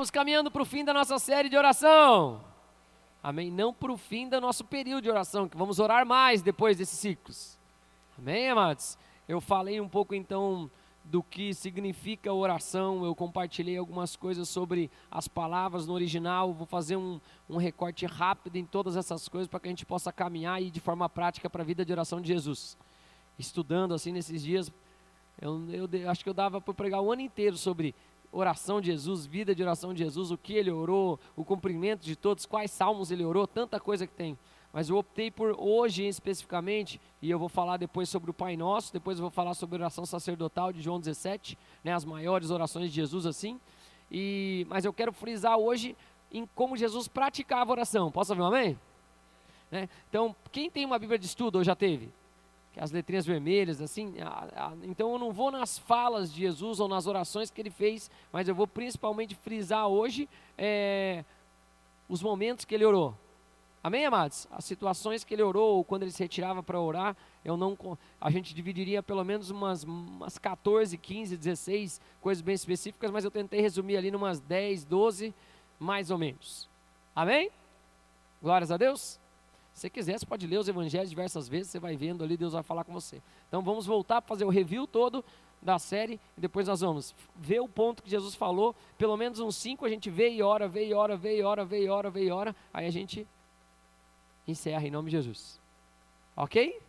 Estamos caminhando para o fim da nossa série de oração. Amém? Não para o fim do nosso período de oração, que vamos orar mais depois desses ciclos. Amém, amados? Eu falei um pouco então do que significa oração, eu compartilhei algumas coisas sobre as palavras no original, vou fazer um recorte rápido em todas essas coisas para que a gente possa caminhar e de forma prática para a vida de oração de Jesus. Estudando assim nesses dias, eu acho que eu dava para pregar o ano inteiro sobre oração de Jesus, vida de oração de Jesus, o que ele orou, o cumprimento de todos, quais salmos ele orou, tanta coisa que tem. Mas eu optei por hoje especificamente, e eu vou falar depois sobre o Pai Nosso, depois eu vou falar sobre a oração sacerdotal de João 17, né, as maiores orações de Jesus assim. Mas eu quero frisar hoje em como Jesus praticava a oração. Posso ouvir um amém? Né? Então, quem tem uma Bíblia de estudo ou já teve? As letrinhas vermelhas, assim, então eu não vou nas falas de Jesus ou nas orações que ele fez, mas eu vou principalmente frisar hoje os momentos que ele orou. Amém, amados? As situações que ele orou, ou quando ele se retirava para orar, a gente dividiria pelo menos umas 14, 15, 16 coisas bem específicas, mas eu tentei resumir ali numas 10, 12, mais ou menos. Amém? Glórias a Deus. Se você quiser, você pode ler os evangelhos diversas vezes, você vai vendo ali, Deus vai falar com você. Então vamos voltar para fazer o review todo da série, e depois nós vamos ver o ponto que Jesus falou, pelo menos uns 5 a gente vê e ora, vê e ora, vê e ora, vê e ora, vê e ora, aí a gente encerra em nome de Jesus. Ok?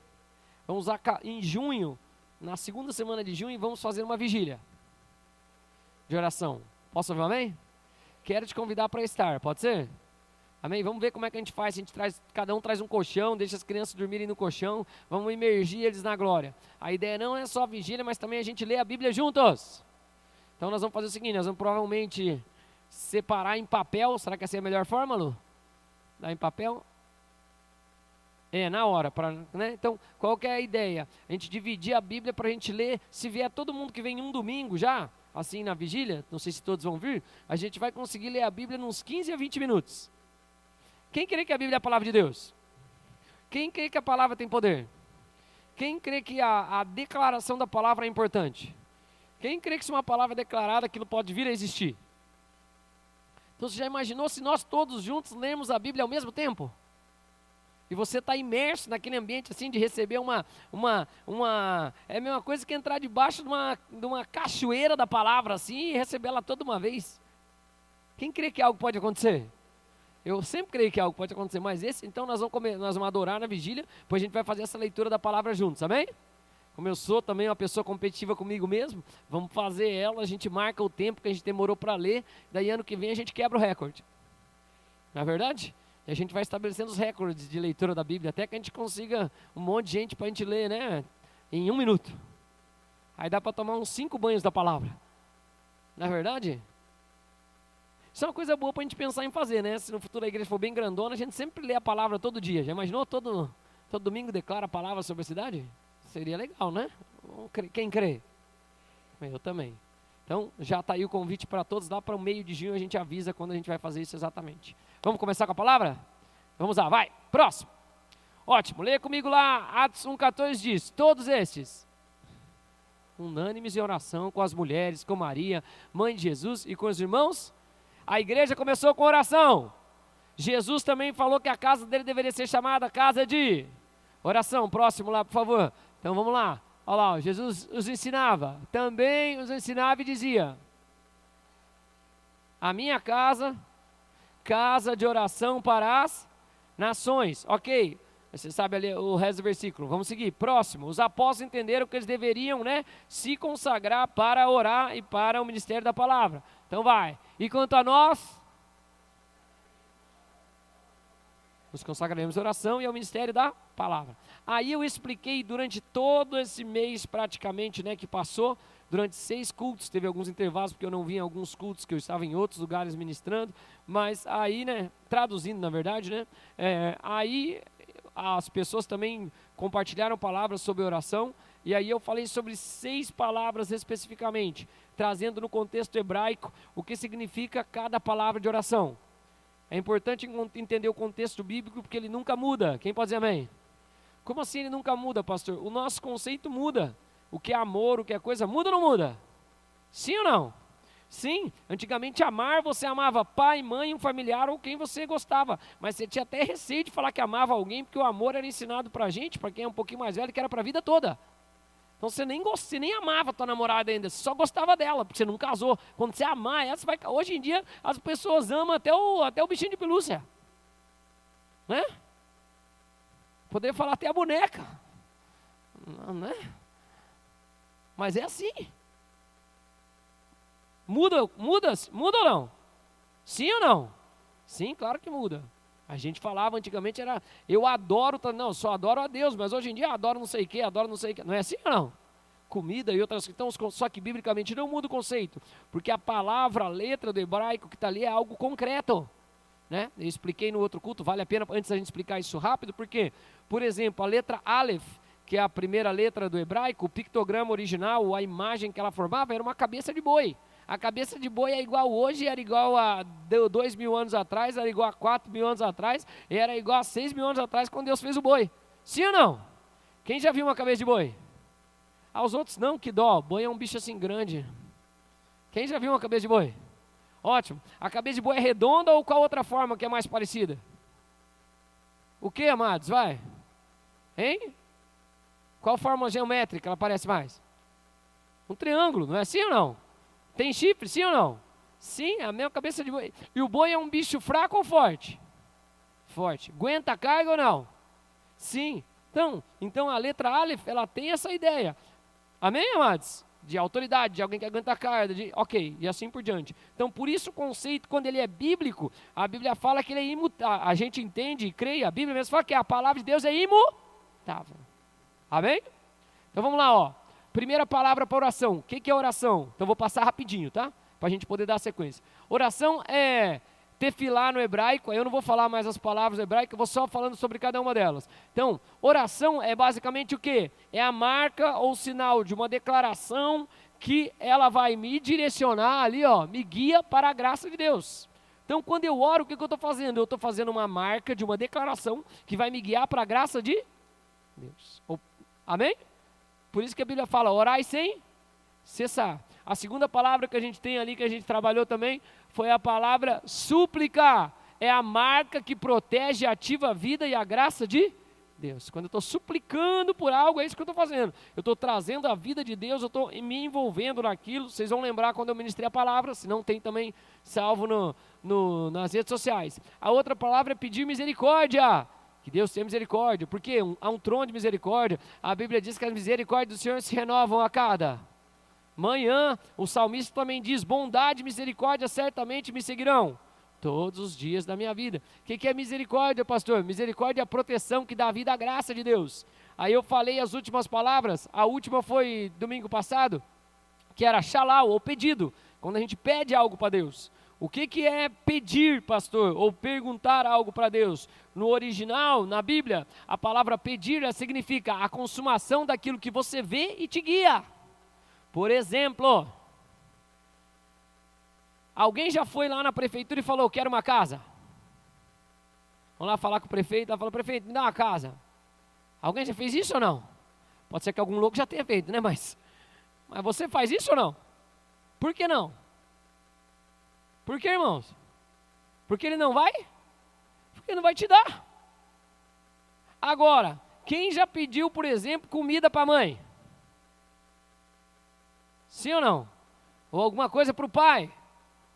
Vamos em junho, na segunda semana de junho, vamos fazer uma vigília de oração. Posso ouvir um amém? Quero te convidar para estar, pode ser? Amém? Vamos ver como é que a gente faz. Cada um traz um colchão, deixa as crianças dormirem no colchão, vamos imergir eles na glória. A ideia não é só a vigília, mas também a gente lê a Bíblia juntos. Então nós vamos fazer o seguinte, nós vamos provavelmente separar em papel. Será que essa é a melhor forma, Lu? Dar em papel? Na hora, né? Então, qual que é a ideia? A gente dividir a Bíblia para a gente ler. Se vier todo mundo que vem um domingo já, assim na vigília, não sei se todos vão vir, a gente vai conseguir ler a Bíblia nos 15 a 20 minutos. Quem crê que a Bíblia é a palavra de Deus? Quem crê que a palavra tem poder? Quem crê que a declaração da palavra é importante? Quem crê que se uma palavra é declarada, aquilo pode vir a existir? Então você já imaginou se nós todos juntos lemos a Bíblia ao mesmo tempo? E você está imerso naquele ambiente assim de receber é a mesma coisa que entrar debaixo de uma cachoeira da palavra assim e receber ela toda uma vez. Quem crê que algo pode acontecer? Eu sempre creio que algo pode acontecer, mas então nós vamos adorar na vigília, depois a gente vai fazer essa leitura da palavra juntos, amém? Como eu sou também uma pessoa competitiva comigo mesmo, vamos fazer ela, a gente marca o tempo que a gente demorou para ler, daí ano que vem a gente quebra o recorde. Não é verdade? E a gente vai estabelecendo os recordes de leitura da Bíblia, até que a gente consiga um monte de gente para a gente ler, né? Em 1 minuto. Aí dá para tomar uns 5 banhos da palavra. Não é verdade? Isso é uma coisa boa para a gente pensar em fazer, né? Se no futuro a igreja for bem grandona, a gente sempre lê a palavra todo dia. Já imaginou? Todo domingo declara a palavra sobre a cidade? Seria legal, né? Quem crê? Eu também. Então, já está aí o convite para todos. Lá para o meio de junho a gente avisa quando a gente vai fazer isso exatamente. Vamos começar com a palavra? Vamos lá, vai. Próximo. Ótimo. Leia comigo lá. Atos 1,14 diz: todos estes, unânimes em oração com as mulheres, com Maria, mãe de Jesus e com os irmãos. A igreja começou com oração. Jesus também falou que a casa dele deveria ser chamada casa de oração. Próximo lá, por favor. Então vamos lá. Olha lá, Jesus os ensinava. Também os ensinava e dizia: a minha casa, casa de oração para as nações. Ok, você sabe ali o resto do versículo. Vamos seguir. Próximo. Os apóstolos entenderam que eles deveriam, se consagrar para orar e para o ministério da palavra. Então vai. E quanto a nós, nos consagraremos à oração e ao ministério da palavra. Aí eu expliquei durante todo esse mês praticamente, que passou, durante 6 cultos, teve alguns intervalos porque eu não vim em alguns cultos que eu estava em outros lugares ministrando, mas aí, traduzindo na verdade, aí as pessoas também compartilharam palavras sobre oração, e aí eu falei sobre 6 palavras especificamente, trazendo no contexto hebraico o que significa cada palavra de oração. É importante entender o contexto bíblico porque ele nunca muda. Quem pode dizer amém? Como assim ele nunca muda, pastor? O nosso conceito muda. O que é amor, o que é coisa, muda ou não muda? Sim ou não? Sim, antigamente amar, você amava pai, mãe, um familiar ou quem você gostava. Mas você tinha até receio de falar que amava alguém, porque o amor era ensinado pra gente, pra quem é um pouquinho mais velho, que era pra vida toda. Então você nem amava a tua namorada ainda, você só gostava dela, porque você não casou. Quando você amar ela, você vai... Hoje em dia, as pessoas amam até o bichinho de pelúcia. Né? Poderia falar até a boneca. Não, né? Mas é assim. Muda ou não? Sim ou não? Sim, claro que muda. A gente falava antigamente, eu adoro, não, só adoro a Deus, mas hoje em dia adoro não sei o que, adoro não sei o que. Não é assim ou não? Comida e outras coisas. Então, só que biblicamente não muda o conceito, porque a palavra, a letra do hebraico que está ali é algo concreto. Né? Eu expliquei no outro culto, vale a pena antes da gente explicar isso rápido, porque, por exemplo, a letra Aleph, que é a primeira letra do hebraico, o pictograma original, a imagem que ela formava era uma cabeça de boi. A cabeça de boi é igual hoje, era igual a 2.000 anos atrás, era igual a 4.000 anos atrás, era igual a 6.000 anos atrás quando Deus fez o boi. Sim ou não? Quem já viu uma cabeça de boi? Aos outros não, que dó, boi é um bicho assim grande. Quem já viu uma cabeça de boi? Ótimo. A cabeça de boi é redonda ou qual outra forma que é mais parecida? O que, amados? Vai. Hein? Qual forma geométrica ela parece mais? Um triângulo, não é assim ou não? Tem chifre, sim ou não? Sim, é a mesma cabeça de boi. E o boi é um bicho fraco ou forte? Forte. Aguenta a carga ou não? Sim. Então a letra Aleph, ela tem essa ideia. Amém, amados? De autoridade, de alguém que aguenta a carga, ok, e assim por diante. Então, por isso o conceito, quando ele é bíblico, a Bíblia fala que ele é imutável. A gente entende e crê, a Bíblia mesmo fala que a palavra de Deus é imutável. Amém? Então vamos lá, ó. Primeira palavra para oração. O que é oração? Então vou passar rapidinho, tá? Para a gente poder dar sequência. Oração é tefilá no hebraico. Eu não vou falar mais as palavras hebraicas, eu vou só falando sobre cada uma delas. Então, oração é basicamente o quê? É a marca ou sinal de uma declaração que ela vai me direcionar ali, ó, me guia para a graça de Deus. Então, quando eu oro, o que eu estou fazendo? Eu estou fazendo uma marca de uma declaração que vai me guiar para a graça de Deus. Amém? Por isso que a Bíblia fala, orai sem cessar. A segunda palavra que a gente tem ali, que a gente trabalhou também, foi a palavra súplica. É a marca que protege, ativa a vida e a graça de Deus. Quando eu estou suplicando por algo, é isso que eu estou fazendo. Eu estou trazendo a vida de Deus, eu estou me envolvendo naquilo. Vocês vão lembrar quando eu ministrei a palavra, se não tem também salvo nas redes sociais. A outra palavra é pedir misericórdia. Que Deus tenha misericórdia, porque há um trono de misericórdia. A Bíblia diz que as misericórdias do Senhor se renovam a cada manhã. O salmista também diz, bondade e misericórdia certamente me seguirão todos os dias da minha vida. O que é misericórdia, pastor? Misericórdia é a proteção que dá vida à graça de Deus. Aí eu falei as últimas palavras, a última foi domingo passado, que era xalau, ou pedido, quando a gente pede algo para Deus. O que é pedir, pastor, ou perguntar algo para Deus? No original, na Bíblia, a palavra pedir significa a consumação daquilo que você vê e te guia. Por exemplo, alguém já foi lá na prefeitura e falou, quero uma casa? Vamos lá falar com o prefeito, ela falou, prefeito, me dá uma casa. Alguém já fez isso ou não? Pode ser que algum louco já tenha feito, né? Mas você faz isso ou não? Por que não? Por que, irmãos? Porque ele não vai? Porque ele não vai te dar. Agora, quem já pediu, por exemplo, comida para a mãe? Sim ou não? Ou alguma coisa para o pai?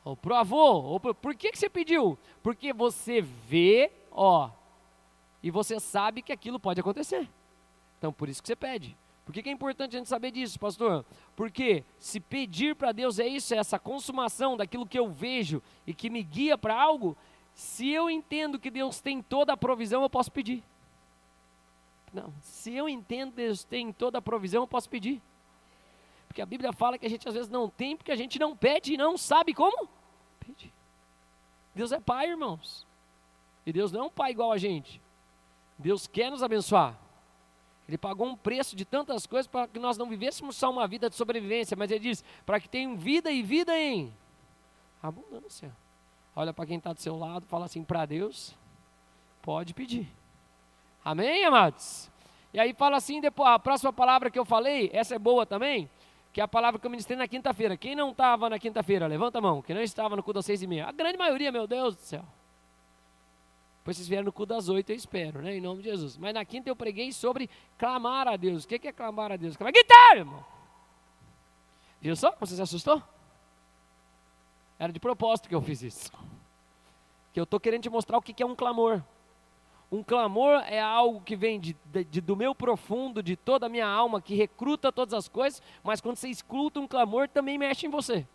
Ou para o avô? Por que você pediu? Porque você vê, ó, e você sabe que aquilo pode acontecer. Então, por isso que você pede. Por que é importante a gente saber disso, pastor? Porque se pedir para Deus é isso, é essa consumação daquilo que eu vejo e que me guia para algo, se eu entendo que Deus tem toda a provisão, eu posso pedir. Não, se eu entendo que Deus tem toda a provisão, eu posso pedir. Porque a Bíblia fala que a gente às vezes não tem, porque a gente não pede e não sabe como pedir. Deus é pai, irmãos. E Deus não é um pai igual a gente. Deus quer nos abençoar. Ele pagou um preço de tantas coisas para que nós não vivêssemos só uma vida de sobrevivência, mas ele diz, para que tenham vida e vida em abundância. Olha para quem está do seu lado, fala assim, para Deus, pode pedir. Amém, amados? E aí fala assim, depois, a próxima palavra que eu falei, essa é boa também, que é a palavra que eu ministrei na quinta-feira. Quem não estava na quinta-feira, levanta a mão. Quem não estava no culto das 6h30. A grande maioria, meu Deus do céu. Depois vocês vieram no culto das 8, eu espero, né? Em nome de Jesus. Mas na quinta eu preguei sobre clamar a Deus. O que é clamar a Deus? Clamar, gritar, irmão. Viu só? Você se assustou? Era de propósito que eu fiz isso. Que eu estou querendo te mostrar o que é um clamor. Um clamor é algo que vem do meu profundo, de toda a minha alma, que recruta todas as coisas, mas quando você escuta um clamor, também mexe em você.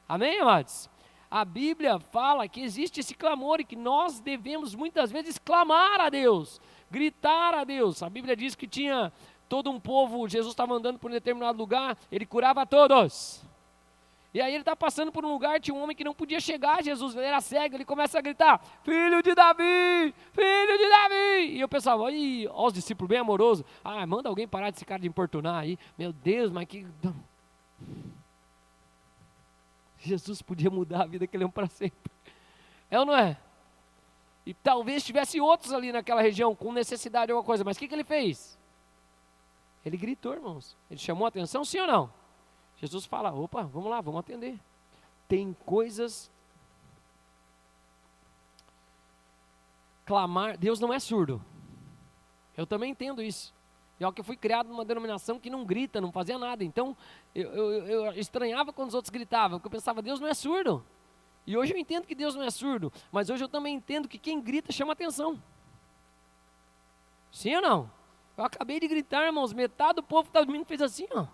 Amém, amados? A Bíblia fala que existe esse clamor e que nós devemos muitas vezes clamar a Deus, gritar a Deus. A Bíblia diz que tinha todo um povo, Jesus estava andando por um determinado lugar, ele curava a todos. E aí ele está passando por um lugar, tinha um homem que não podia chegar a Jesus, ele era cego, ele começa a gritar, filho de Davi, filho de Davi. E eu pensava, olha os discípulos bem amorosos, manda alguém parar desse cara de importunar aí, meu Deus, mas que... Jesus podia mudar a vida daquele homem para sempre. É ou não é? E talvez tivesse outros ali naquela região com necessidade de alguma coisa, mas o que ele fez? Ele gritou, irmãos. Ele chamou a atenção, sim ou não? Jesus fala, opa, vamos lá, vamos atender. Tem coisas... Clamar, Deus não é surdo. Eu também entendo isso. E olha que eu fui criado numa denominação que não grita, não fazia nada. Então, eu estranhava quando os outros gritavam, porque eu pensava, Deus não é surdo. E hoje eu entendo que Deus não é surdo, mas hoje eu também entendo que quem grita chama atenção. Sim ou não? Eu acabei de gritar, irmãos, metade do povo que estava dormindo fez assim, ó.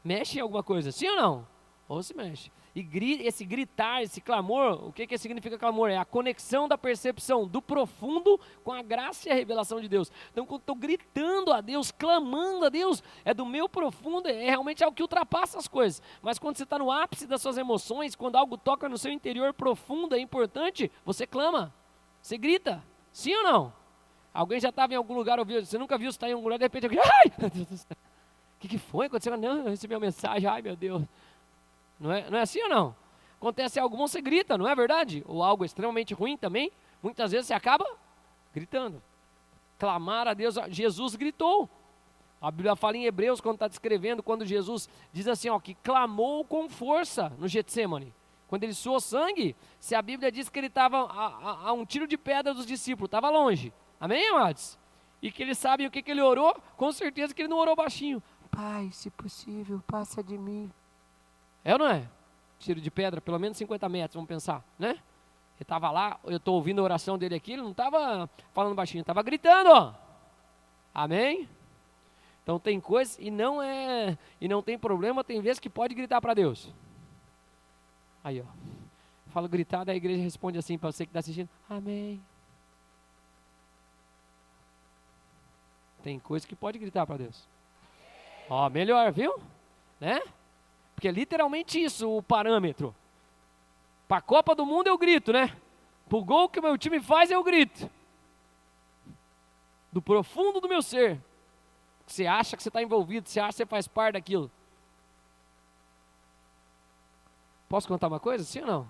Mexe em alguma coisa, sim ou não? Ou se mexe. E esse gritar, esse clamor, o que significa clamor? É a conexão da percepção do profundo com a graça e a revelação de Deus. Então, quando estou gritando a Deus, clamando a Deus, é do meu profundo, é realmente algo que ultrapassa as coisas. Mas quando você está no ápice das suas emoções, quando algo toca no seu interior profundo, é importante, você clama, você grita, sim ou não? Alguém já estava em algum lugar, ouviu, você nunca viu, você está em algum lugar, de repente, alguém, ai, meu Deus do céu. O que foi? Aconteceu? Não, eu recebi uma mensagem, ai meu Deus. Não é assim ou não? Acontece algo bom, você grita, não é verdade? Ou algo extremamente ruim também, muitas vezes você acaba gritando. Clamar a Deus, Jesus gritou. A Bíblia fala em Hebreus, quando está descrevendo, quando Jesus diz assim, ó, que clamou com força no Getsemane. Quando ele suou sangue, se a Bíblia diz que ele estava a um tiro de pedra dos discípulos, estava longe. Amém, amados? E que eles sabem o que ele orou, com certeza que ele não orou baixinho. Pai, se possível, passa de mim. É ou não é? Tiro de pedra, pelo menos 50 metros, vamos pensar, né? Ele estava lá, eu estou ouvindo a oração dele aqui, ele não estava falando baixinho, estava gritando, ó. Amém? Então tem coisas, e não tem problema, tem vezes que pode gritar para Deus. Aí, ó. Eu falo gritar, daí a igreja responde assim, para você que está assistindo, amém. Tem coisa que pode gritar para Deus. Ó, melhor, viu? Né? Porque é literalmente isso o parâmetro. Para a Copa do Mundo eu grito, né? Para o gol que o meu time faz eu grito. Do profundo do meu ser. Você acha que você está envolvido, você acha que você faz parte daquilo. Posso contar uma coisa? Sim ou não?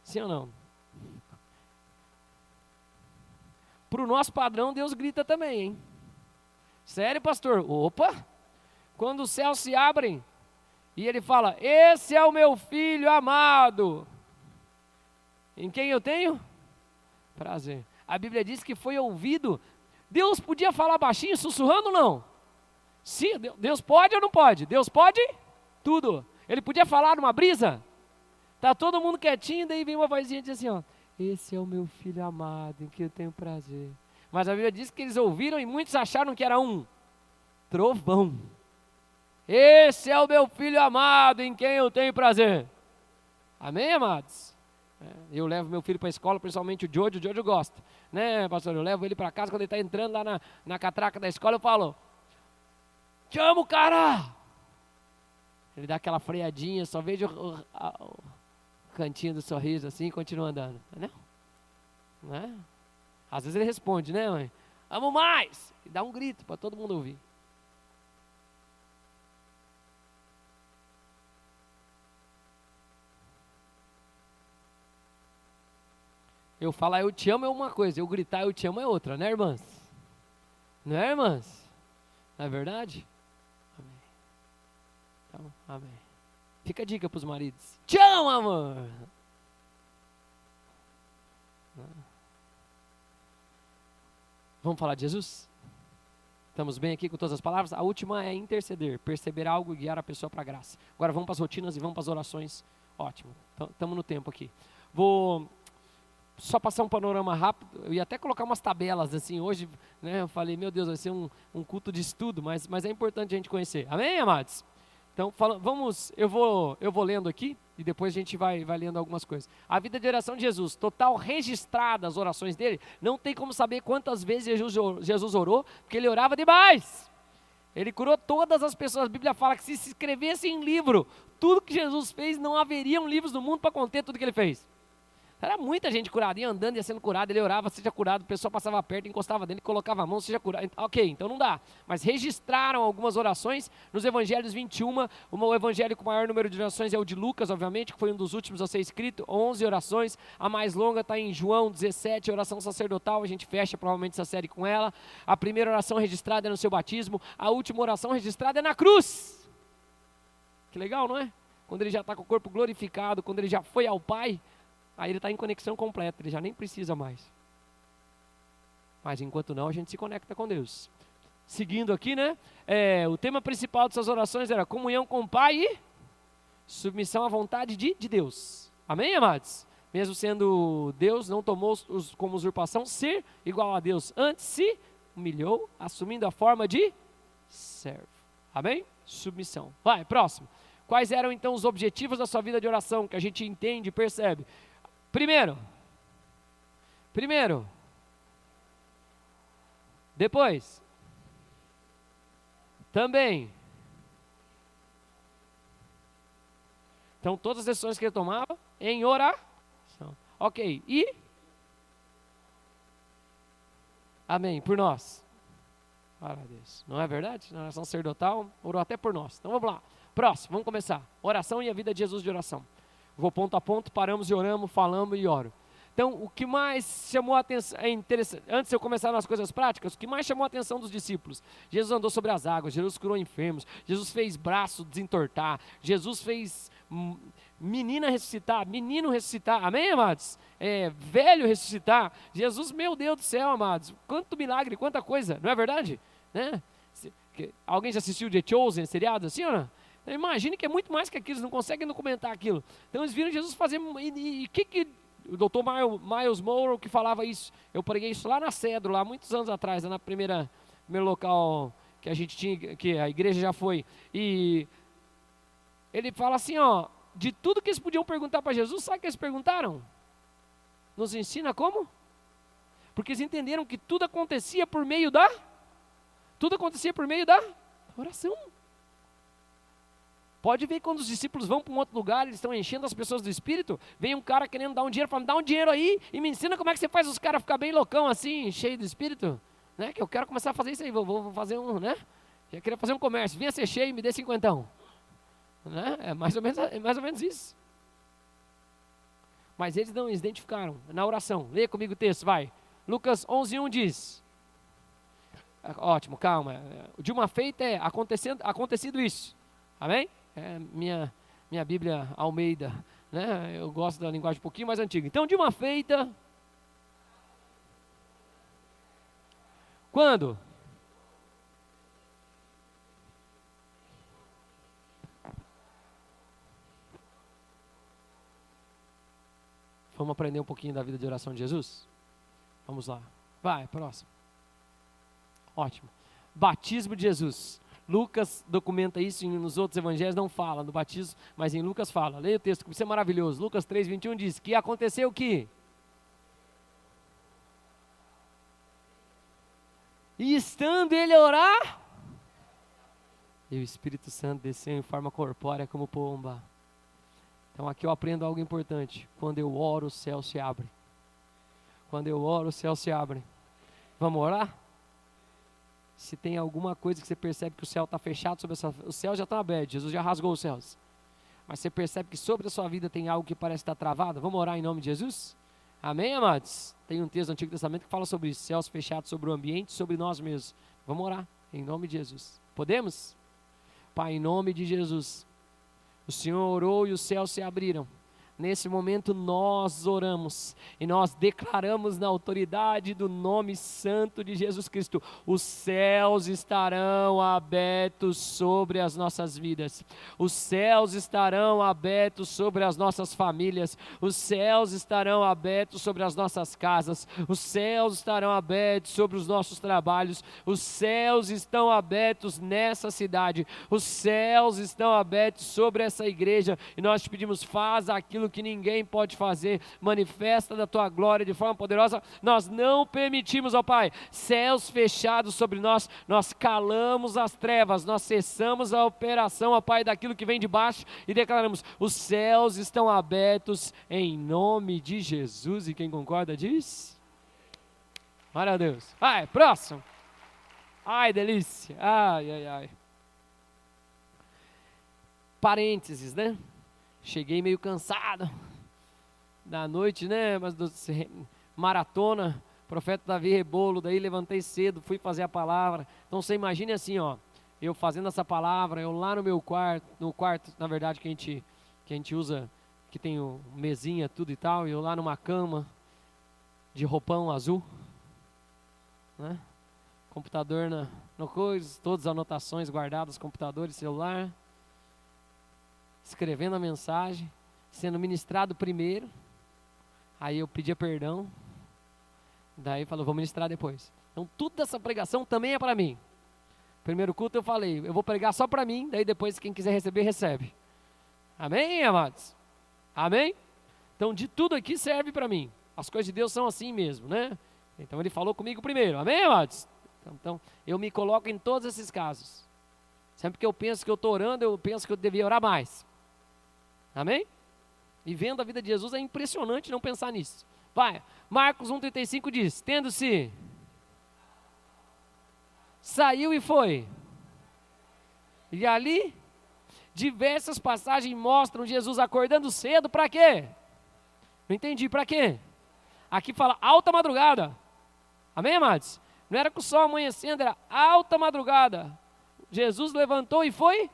Sim ou não? Para o nosso padrão Deus grita também, hein? Sério, pastor? Opa! Quando os céus se abrem e ele fala, esse é o meu filho amado, em quem eu tenho prazer. A Bíblia diz que foi ouvido. Deus podia falar baixinho, sussurrando ou não? Sim, Deus pode ou não pode? Deus pode tudo. Ele podia falar numa brisa? Tá todo mundo quietinho, daí vem uma vozinha e diz assim, ó, esse é o meu filho amado, em quem eu tenho prazer. Mas a Bíblia diz que eles ouviram e muitos acharam que era um trovão. Esse é o meu filho amado, em quem eu tenho prazer. Amém, amados? Eu levo meu filho para a escola, principalmente o Jojo gosta. Né, pastor? Eu levo ele para casa, quando ele está entrando lá na catraca da escola, eu falo, te amo, cara! Ele dá aquela freadinha, só vejo o cantinho do sorriso assim e continua andando. Né? Às vezes ele responde, né, mãe? Amo mais! E dá um grito para todo mundo ouvir. Eu falar eu te amo é uma coisa, eu gritar eu te amo é outra, né, irmãs? Não é, irmãs? Não é verdade? Amém. Então, amém. Fica a dica para os maridos. Te amo, amor! Vamos falar de Jesus? Estamos bem aqui com todas as palavras? A última é interceder, perceber algo e guiar a pessoa para a graça. Agora vamos para as rotinas e vamos para as orações. Ótimo, estamos no tempo aqui. Vou só passar um panorama rápido. Eu ia até colocar umas tabelas assim hoje, né? Eu falei, meu Deus, vai ser um culto de estudo, mas é importante a gente conhecer. Amém, amados? Então, eu vou lendo aqui e depois a gente vai lendo algumas coisas. A vida de oração de Jesus, total registrada as orações dele, não tem como saber quantas vezes Jesus orou, porque ele orava demais. Ele curou todas as pessoas. A Bíblia fala que se escrevesse em livro tudo que Jesus fez, não haveriam livros no mundo para conter tudo que ele fez. Era muita gente curada, ia andando, ia sendo curado, ele orava, seja curado, o pessoal passava perto, encostava dele, colocava a mão, seja curado. Ok, então não dá. Mas registraram algumas orações nos evangelhos 21, o evangelho com o maior número de orações é o de Lucas, obviamente, que foi um dos últimos a ser escrito, 11 orações, a mais longa está em João 17, oração sacerdotal, a gente fecha provavelmente essa série com ela. A primeira oração registrada é no seu batismo, a última oração registrada é na cruz. Que legal, não é? Quando ele já está com o corpo glorificado, quando ele já foi ao Pai, aí ele está em conexão completa, ele já nem precisa mais. Mas enquanto não, a gente se conecta com Deus. Seguindo aqui, né? O tema principal dessas orações era comunhão com o Pai e submissão à vontade de Deus. Amém, amados? Mesmo sendo Deus, não tomou como usurpação ser igual a Deus. Antes se humilhou, assumindo a forma de servo. Amém? Submissão. Vai, próximo. Quais eram então os objetivos da sua vida de oração, que a gente entende e percebe? Primeiro, depois, também. Então, todas as decisões que ele tomava em oração. Ok, e? Amém, por nós. Glória a Deus. Não é verdade? Na oração sacerdotal, orou até por nós. Então, vamos lá. Próximo, vamos começar. Oração e a vida de Jesus de oração. Vou ponto a ponto, paramos e oramos, falamos e oro. Então, o que mais chamou a atenção, é interessante, antes de eu começar nas coisas práticas, o que mais chamou a atenção dos discípulos? Jesus andou sobre as águas, Jesus curou enfermos, Jesus fez braço desentortar, Jesus fez menino ressuscitar, amém, amados? Velho ressuscitar, Jesus, meu Deus do céu, amados, quanto milagre, quanta coisa, não é verdade? Né? Alguém já assistiu The Chosen, seriado assim ou não? Imagine que é muito mais que aquilo, eles não conseguem documentar aquilo. Então eles viram Jesus fazer, e que o doutor Miles Monroe que falava isso, eu preguei isso lá na Cedro, lá muitos anos atrás, lá na primeiro local que a gente tinha, que a igreja já foi, e ele fala assim, ó, de tudo que eles podiam perguntar para Jesus, sabe o que eles perguntaram? Nos ensina como? Porque eles entenderam que tudo acontecia por meio da oração. Pode ver quando os discípulos vão para um outro lugar, eles estão enchendo as pessoas do Espírito, vem um cara querendo dar um dinheiro, fala, dá um dinheiro aí e me ensina como é que você faz os caras ficar bem loucão assim, cheio do Espírito, né? Que eu quero começar a fazer isso aí, vou fazer né? Eu queria fazer um comércio, vinha ser cheio e me dê 50. Né? É mais ou menos isso. Mas eles não identificaram, na oração, lê comigo o texto, vai. Lucas 11:1 diz, ótimo, calma, de uma feita acontecido isso, amém? Minha Bíblia Almeida, né? Eu gosto da linguagem um pouquinho mais antiga. Então, de uma feita, quando? Vamos aprender um pouquinho da vida de oração de Jesus? Vamos lá. Vai, próximo. Ótimo. Batismo de Jesus. Lucas documenta isso, nos outros evangelhos não fala do batismo, mas em Lucas fala. Leia o texto, isso é maravilhoso. Lucas 3:21 diz que aconteceu o quê? E estando ele a orar, e o Espírito Santo desceu em forma corpórea como pomba. Então aqui eu aprendo algo importante. Quando eu oro, o céu se abre. Quando eu oro, o céu se abre. Vamos orar? Se tem alguma coisa que você percebe que o céu está fechado sobre o céu já está aberto, Jesus já rasgou os céus. Mas você percebe que sobre a sua vida tem algo que parece estar travado? Vamos orar em nome de Jesus? Amém, amados? Tem um texto do Antigo Testamento que fala sobre isso, céus fechados sobre o ambiente, sobre nós mesmos. Vamos orar. Em nome de Jesus. Podemos? Pai, em nome de Jesus. O Senhor orou e os céus se abriram. Nesse momento nós oramos e nós declaramos na autoridade do nome santo de Jesus Cristo, os céus estarão abertos sobre as nossas vidas, os céus estarão abertos sobre as nossas famílias, os céus estarão abertos sobre as nossas casas, os céus estarão abertos sobre os nossos trabalhos, os céus estão abertos nessa cidade, os céus estão abertos sobre essa igreja e nós te pedimos, faz aquilo que ninguém pode fazer, manifesta da tua glória de forma poderosa. Nós não permitimos, ó Pai, céus fechados sobre nós, nós calamos as trevas, nós cessamos a operação, ó Pai, daquilo que vem de baixo e declaramos, os céus estão abertos em nome de Jesus. E quem concorda diz? Glória a Deus. Vai, próximo. Ai, delícia. Ai, ai, ai. Parênteses, né? Cheguei meio cansado da noite, né? Mas maratona, profeta Davi Rebolo, daí levantei cedo, fui fazer a palavra. Então você imagine assim, ó, eu fazendo essa palavra, eu lá no meu quarto, na verdade, que a gente usa, que tem o mesinha, tudo e tal, e eu lá numa cama de roupão azul, né? Computador no coisa, todas as anotações guardadas, computador e celular. Escrevendo a mensagem, sendo ministrado primeiro, aí eu pedia perdão, daí falou, vou ministrar depois. Então tudo dessa pregação também é para mim. Primeiro culto eu falei, eu vou pregar só para mim, daí depois quem quiser receber, recebe. Amém, amados? Amém? Então de tudo aqui serve para mim. As coisas de Deus são assim mesmo, né? Então ele falou comigo primeiro, amém, amados? Então eu me coloco em todos esses casos. Sempre que eu penso que eu estou orando, eu penso que eu devia orar mais. Amém? E vendo a vida de Jesus é impressionante não pensar nisso. Vai, Marcos 1,35 diz, tendo-se, saiu e foi. E ali, diversas passagens mostram Jesus acordando cedo, para quê? Não entendi, para quê? Aqui fala alta madrugada. Amém, amados? Não era com o sol amanhecendo, era alta madrugada. Jesus levantou e foi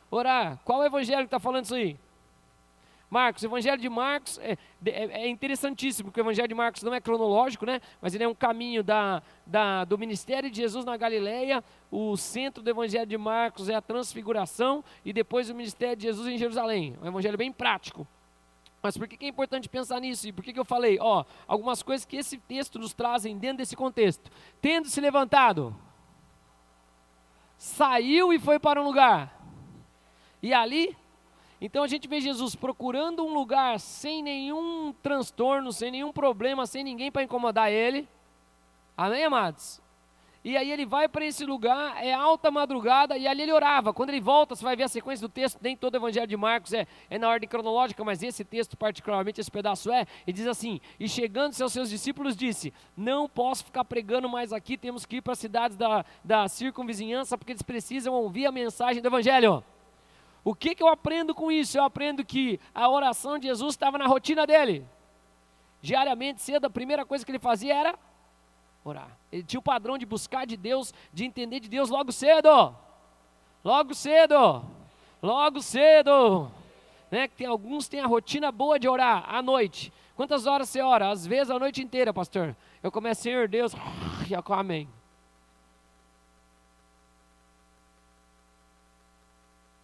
orar. Qual o evangelho que está falando isso aí? Marcos, o evangelho de Marcos é interessantíssimo, porque o evangelho de Marcos não é cronológico, né? Mas ele é um caminho do ministério de Jesus na Galileia. O centro do evangelho de Marcos é a transfiguração e depois o ministério de Jesus em Jerusalém. É um evangelho bem prático. Mas por que é importante pensar nisso? E por que eu falei? Algumas coisas que esse texto nos trazem dentro desse contexto. Tendo se levantado, saiu e foi para um lugar. E ali, então a gente vê Jesus procurando um lugar sem nenhum transtorno, sem nenhum problema, sem ninguém para incomodar ele. Amém, amados? E aí ele vai para esse lugar, é alta madrugada, e ali ele orava. Quando ele volta, você vai ver a sequência do texto, nem todo o evangelho de Marcos é na ordem cronológica, mas esse texto particularmente, esse pedaço e diz assim, e chegando-se aos seus discípulos disse, não posso ficar pregando mais aqui, temos que ir para as cidades da circunvizinhança, porque eles precisam ouvir a mensagem do evangelho. O que eu aprendo com isso? Eu aprendo que a oração de Jesus estava na rotina dele. Diariamente, cedo, a primeira coisa que ele fazia era orar. Ele tinha o padrão de buscar de Deus, de entender de Deus logo cedo. Logo cedo. Logo cedo. Né? Alguns têm a rotina boa de orar à noite. Quantas horas você ora? Às vezes a noite inteira, pastor. Eu começo, Senhor Deus, e amém.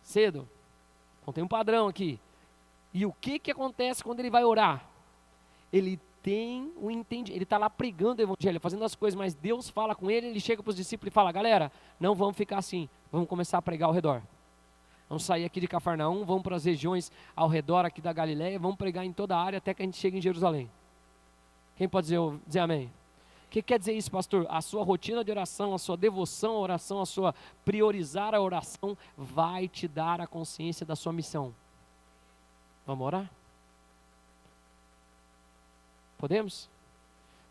Cedo. Então tem um padrão aqui. E o que acontece quando ele vai orar? Ele tem um entendimento, ele está lá pregando o evangelho, fazendo as coisas, mas Deus fala com ele, ele chega para os discípulos e fala, galera, não vamos ficar assim, vamos começar a pregar ao redor. Vamos sair aqui de Cafarnaum, vamos para as regiões ao redor aqui da Galileia, vamos pregar em toda a área até que a gente chegue em Jerusalém. Quem pode dizer amém? O que quer dizer isso, pastor? A sua rotina de oração, a sua devoção à oração, a sua priorizar a oração vai te dar a consciência da sua missão. Vamos orar? Podemos?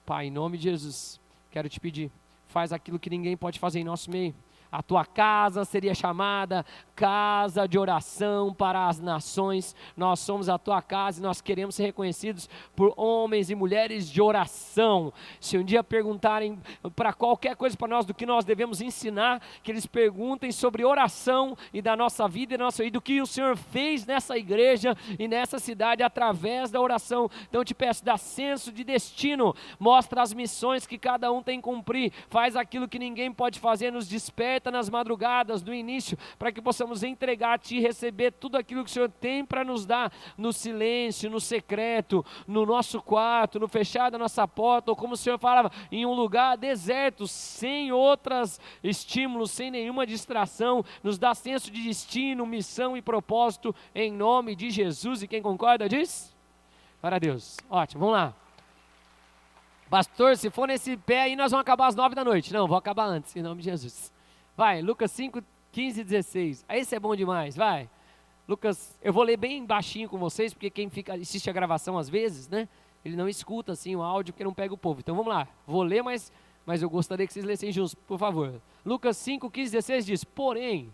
Pai, em nome de Jesus, quero te pedir, faz aquilo que ninguém pode fazer em nosso meio. A tua casa seria chamada casa de oração para as nações. Nós somos a tua casa e nós queremos ser reconhecidos por homens e mulheres de oração. Se um dia perguntarem para qualquer coisa para nós do que nós devemos ensinar, que eles perguntem sobre oração e da nossa vida e do que o Senhor fez nessa igreja e nessa cidade através da oração. Então eu te peço, dá senso de destino, mostra as missões que cada um tem que cumprir, faz aquilo que ninguém pode fazer, nos desperta nas madrugadas, no início, para que possamos entregar a Ti, receber tudo aquilo que o Senhor tem para nos dar, no silêncio, no secreto, no nosso quarto, no fechado da nossa porta, ou como o Senhor falava, em um lugar deserto, sem outros estímulos, sem nenhuma distração. Nos dá senso de destino, missão e propósito, em nome de Jesus. E quem concorda diz? Glória a Deus. Ótimo, vamos lá. Pastor, se for nesse pé aí, nós vamos acabar às 9 da noite. Não, vou acabar antes, em nome de Jesus. Vai, Lucas 5, 15 e 16. Aí esse é bom demais, vai. Lucas, eu vou ler bem baixinho com vocês, porque quem assiste a gravação às vezes, né? Ele não escuta assim o áudio, porque não pega o povo. Então vamos lá, vou ler, mas eu gostaria que vocês lessem juntos, por favor. Lucas 5, 15 e 16 diz: porém,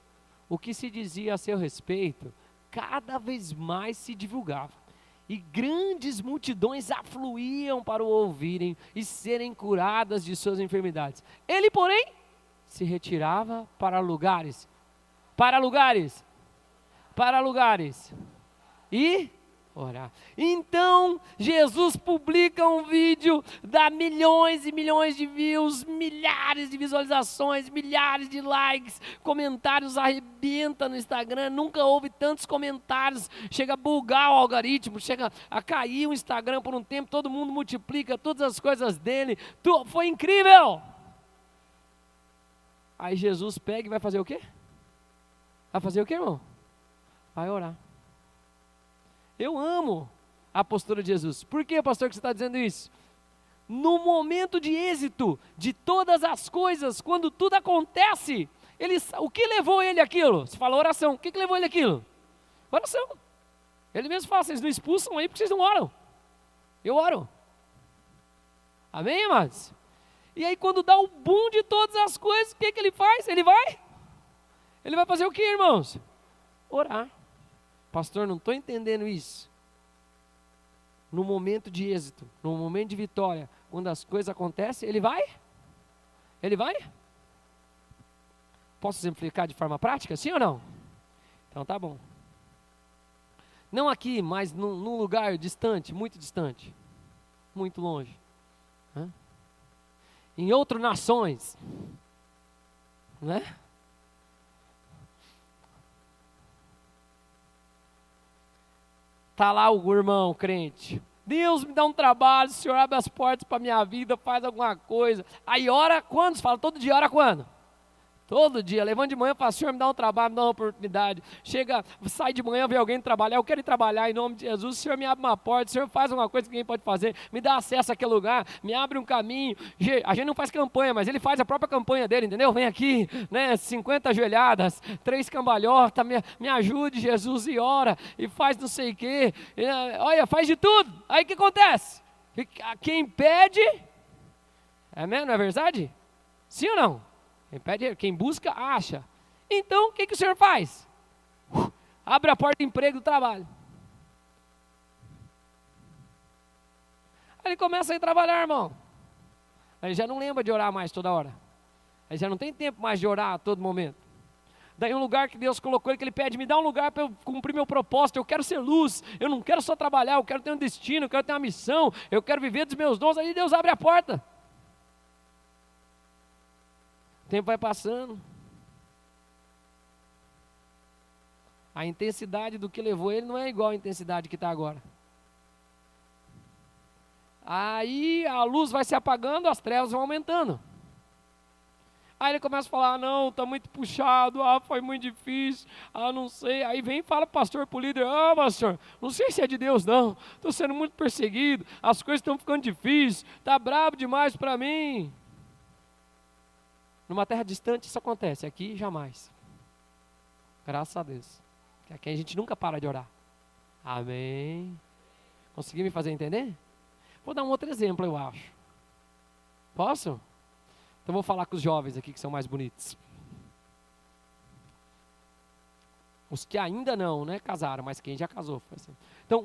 o que se dizia a seu respeito, cada vez mais se divulgava. E grandes multidões afluíam para o ouvirem e serem curadas de suas enfermidades. Ele, porém, se retirava para lugares, e orar. Então, Jesus publica um vídeo, dá milhões e milhões de views, milhares de visualizações, milhares de likes, comentários, arrebenta no Instagram, nunca houve tantos comentários, chega a bugar o algoritmo, chega a cair o Instagram por um tempo, todo mundo multiplica todas as coisas dele, foi incrível! Aí Jesus pega e vai fazer o quê? Vai fazer o quê, irmão? Vai orar. Eu amo a postura de Jesus. Por que, pastor, que você está dizendo isso? No momento de êxito de todas as coisas, quando tudo acontece, o que levou ele àquilo? Você fala oração. O que levou ele àquilo? Oração. Ele mesmo fala, vocês não expulsam aí porque vocês não oram. Eu oro. Amém, amados? E aí quando dá o boom de todas as coisas, o que ele faz? Ele vai fazer o que, irmãos? Orar. Pastor, não estou entendendo isso. No momento de êxito, no momento de vitória, quando as coisas acontecem, ele vai? Posso exemplificar de forma prática, sim ou não? Então tá bom. Não aqui, mas num lugar distante, muito longe. Em outras nações, né? Está lá o irmão crente, Deus me dá um trabalho, o Senhor abre as portas para a minha vida, faz alguma coisa. Aí ora quando? Você fala todo dia, ora quando? Todo dia, levanta de manhã e fala, Senhor me dá um trabalho, me dá uma oportunidade. Chega, sai de manhã, vê alguém trabalhar, eu quero ir trabalhar em nome de Jesus. O Senhor me abre uma porta, o Senhor faz alguma coisa que ninguém pode fazer, me dá acesso àquele lugar, me abre um caminho. A gente não faz campanha, mas ele faz a própria campanha dele, entendeu? Vem aqui, né, 50 ajoelhadas, 3 cambalhotas, me ajude Jesus, e ora, e faz não sei o quê. Olha, faz de tudo. Aí o que acontece? Quem pede, é mesmo, não é verdade? Sim ou não? Quem busca, acha. Então, o que o Senhor faz? Abre a porta de emprego do trabalho. Aí ele começa a ir trabalhar, irmão. Aí ele já não lembra de orar mais toda hora. Aí já não tem tempo mais de orar a todo momento. Daí um lugar que Deus colocou ele, que ele pede, me dá um lugar para eu cumprir meu propósito, eu quero ser luz, eu não quero só trabalhar, eu quero ter um destino, eu quero ter uma missão, eu quero viver dos meus dons. Aí Deus abre a porta. O tempo vai passando. A intensidade do que levou ele não é igual à intensidade que está agora. Aí a luz vai se apagando, as trevas vão aumentando. Aí ele começa a falar, não, está muito puxado, foi muito difícil, não sei. Aí vem e fala para o pastor, para o líder, pastor, não sei se é de Deus não, estou sendo muito perseguido, as coisas estão ficando difíceis, está brabo demais para mim. Numa terra distante isso acontece, aqui jamais. Graças a Deus. Aqui a gente nunca para de orar. Amém. Conseguiu me fazer entender? Vou dar um outro exemplo, eu acho. Posso? Então vou falar com os jovens aqui que são mais bonitos. Os que ainda não, né, casaram, mas quem já casou. Foi assim. Então,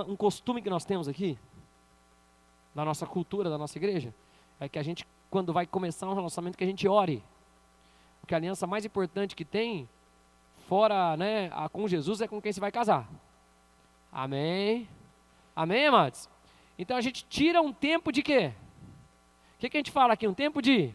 um costume que nós temos aqui, na nossa cultura, da nossa igreja, é que a gente, quando vai começar um relacionamento, que a gente ore. Porque a aliança mais importante que tem, fora, né, com Jesus, é com quem se vai casar. Amém? Amém, amados? Então a gente tira um tempo de quê? O que a gente fala aqui? Um tempo de...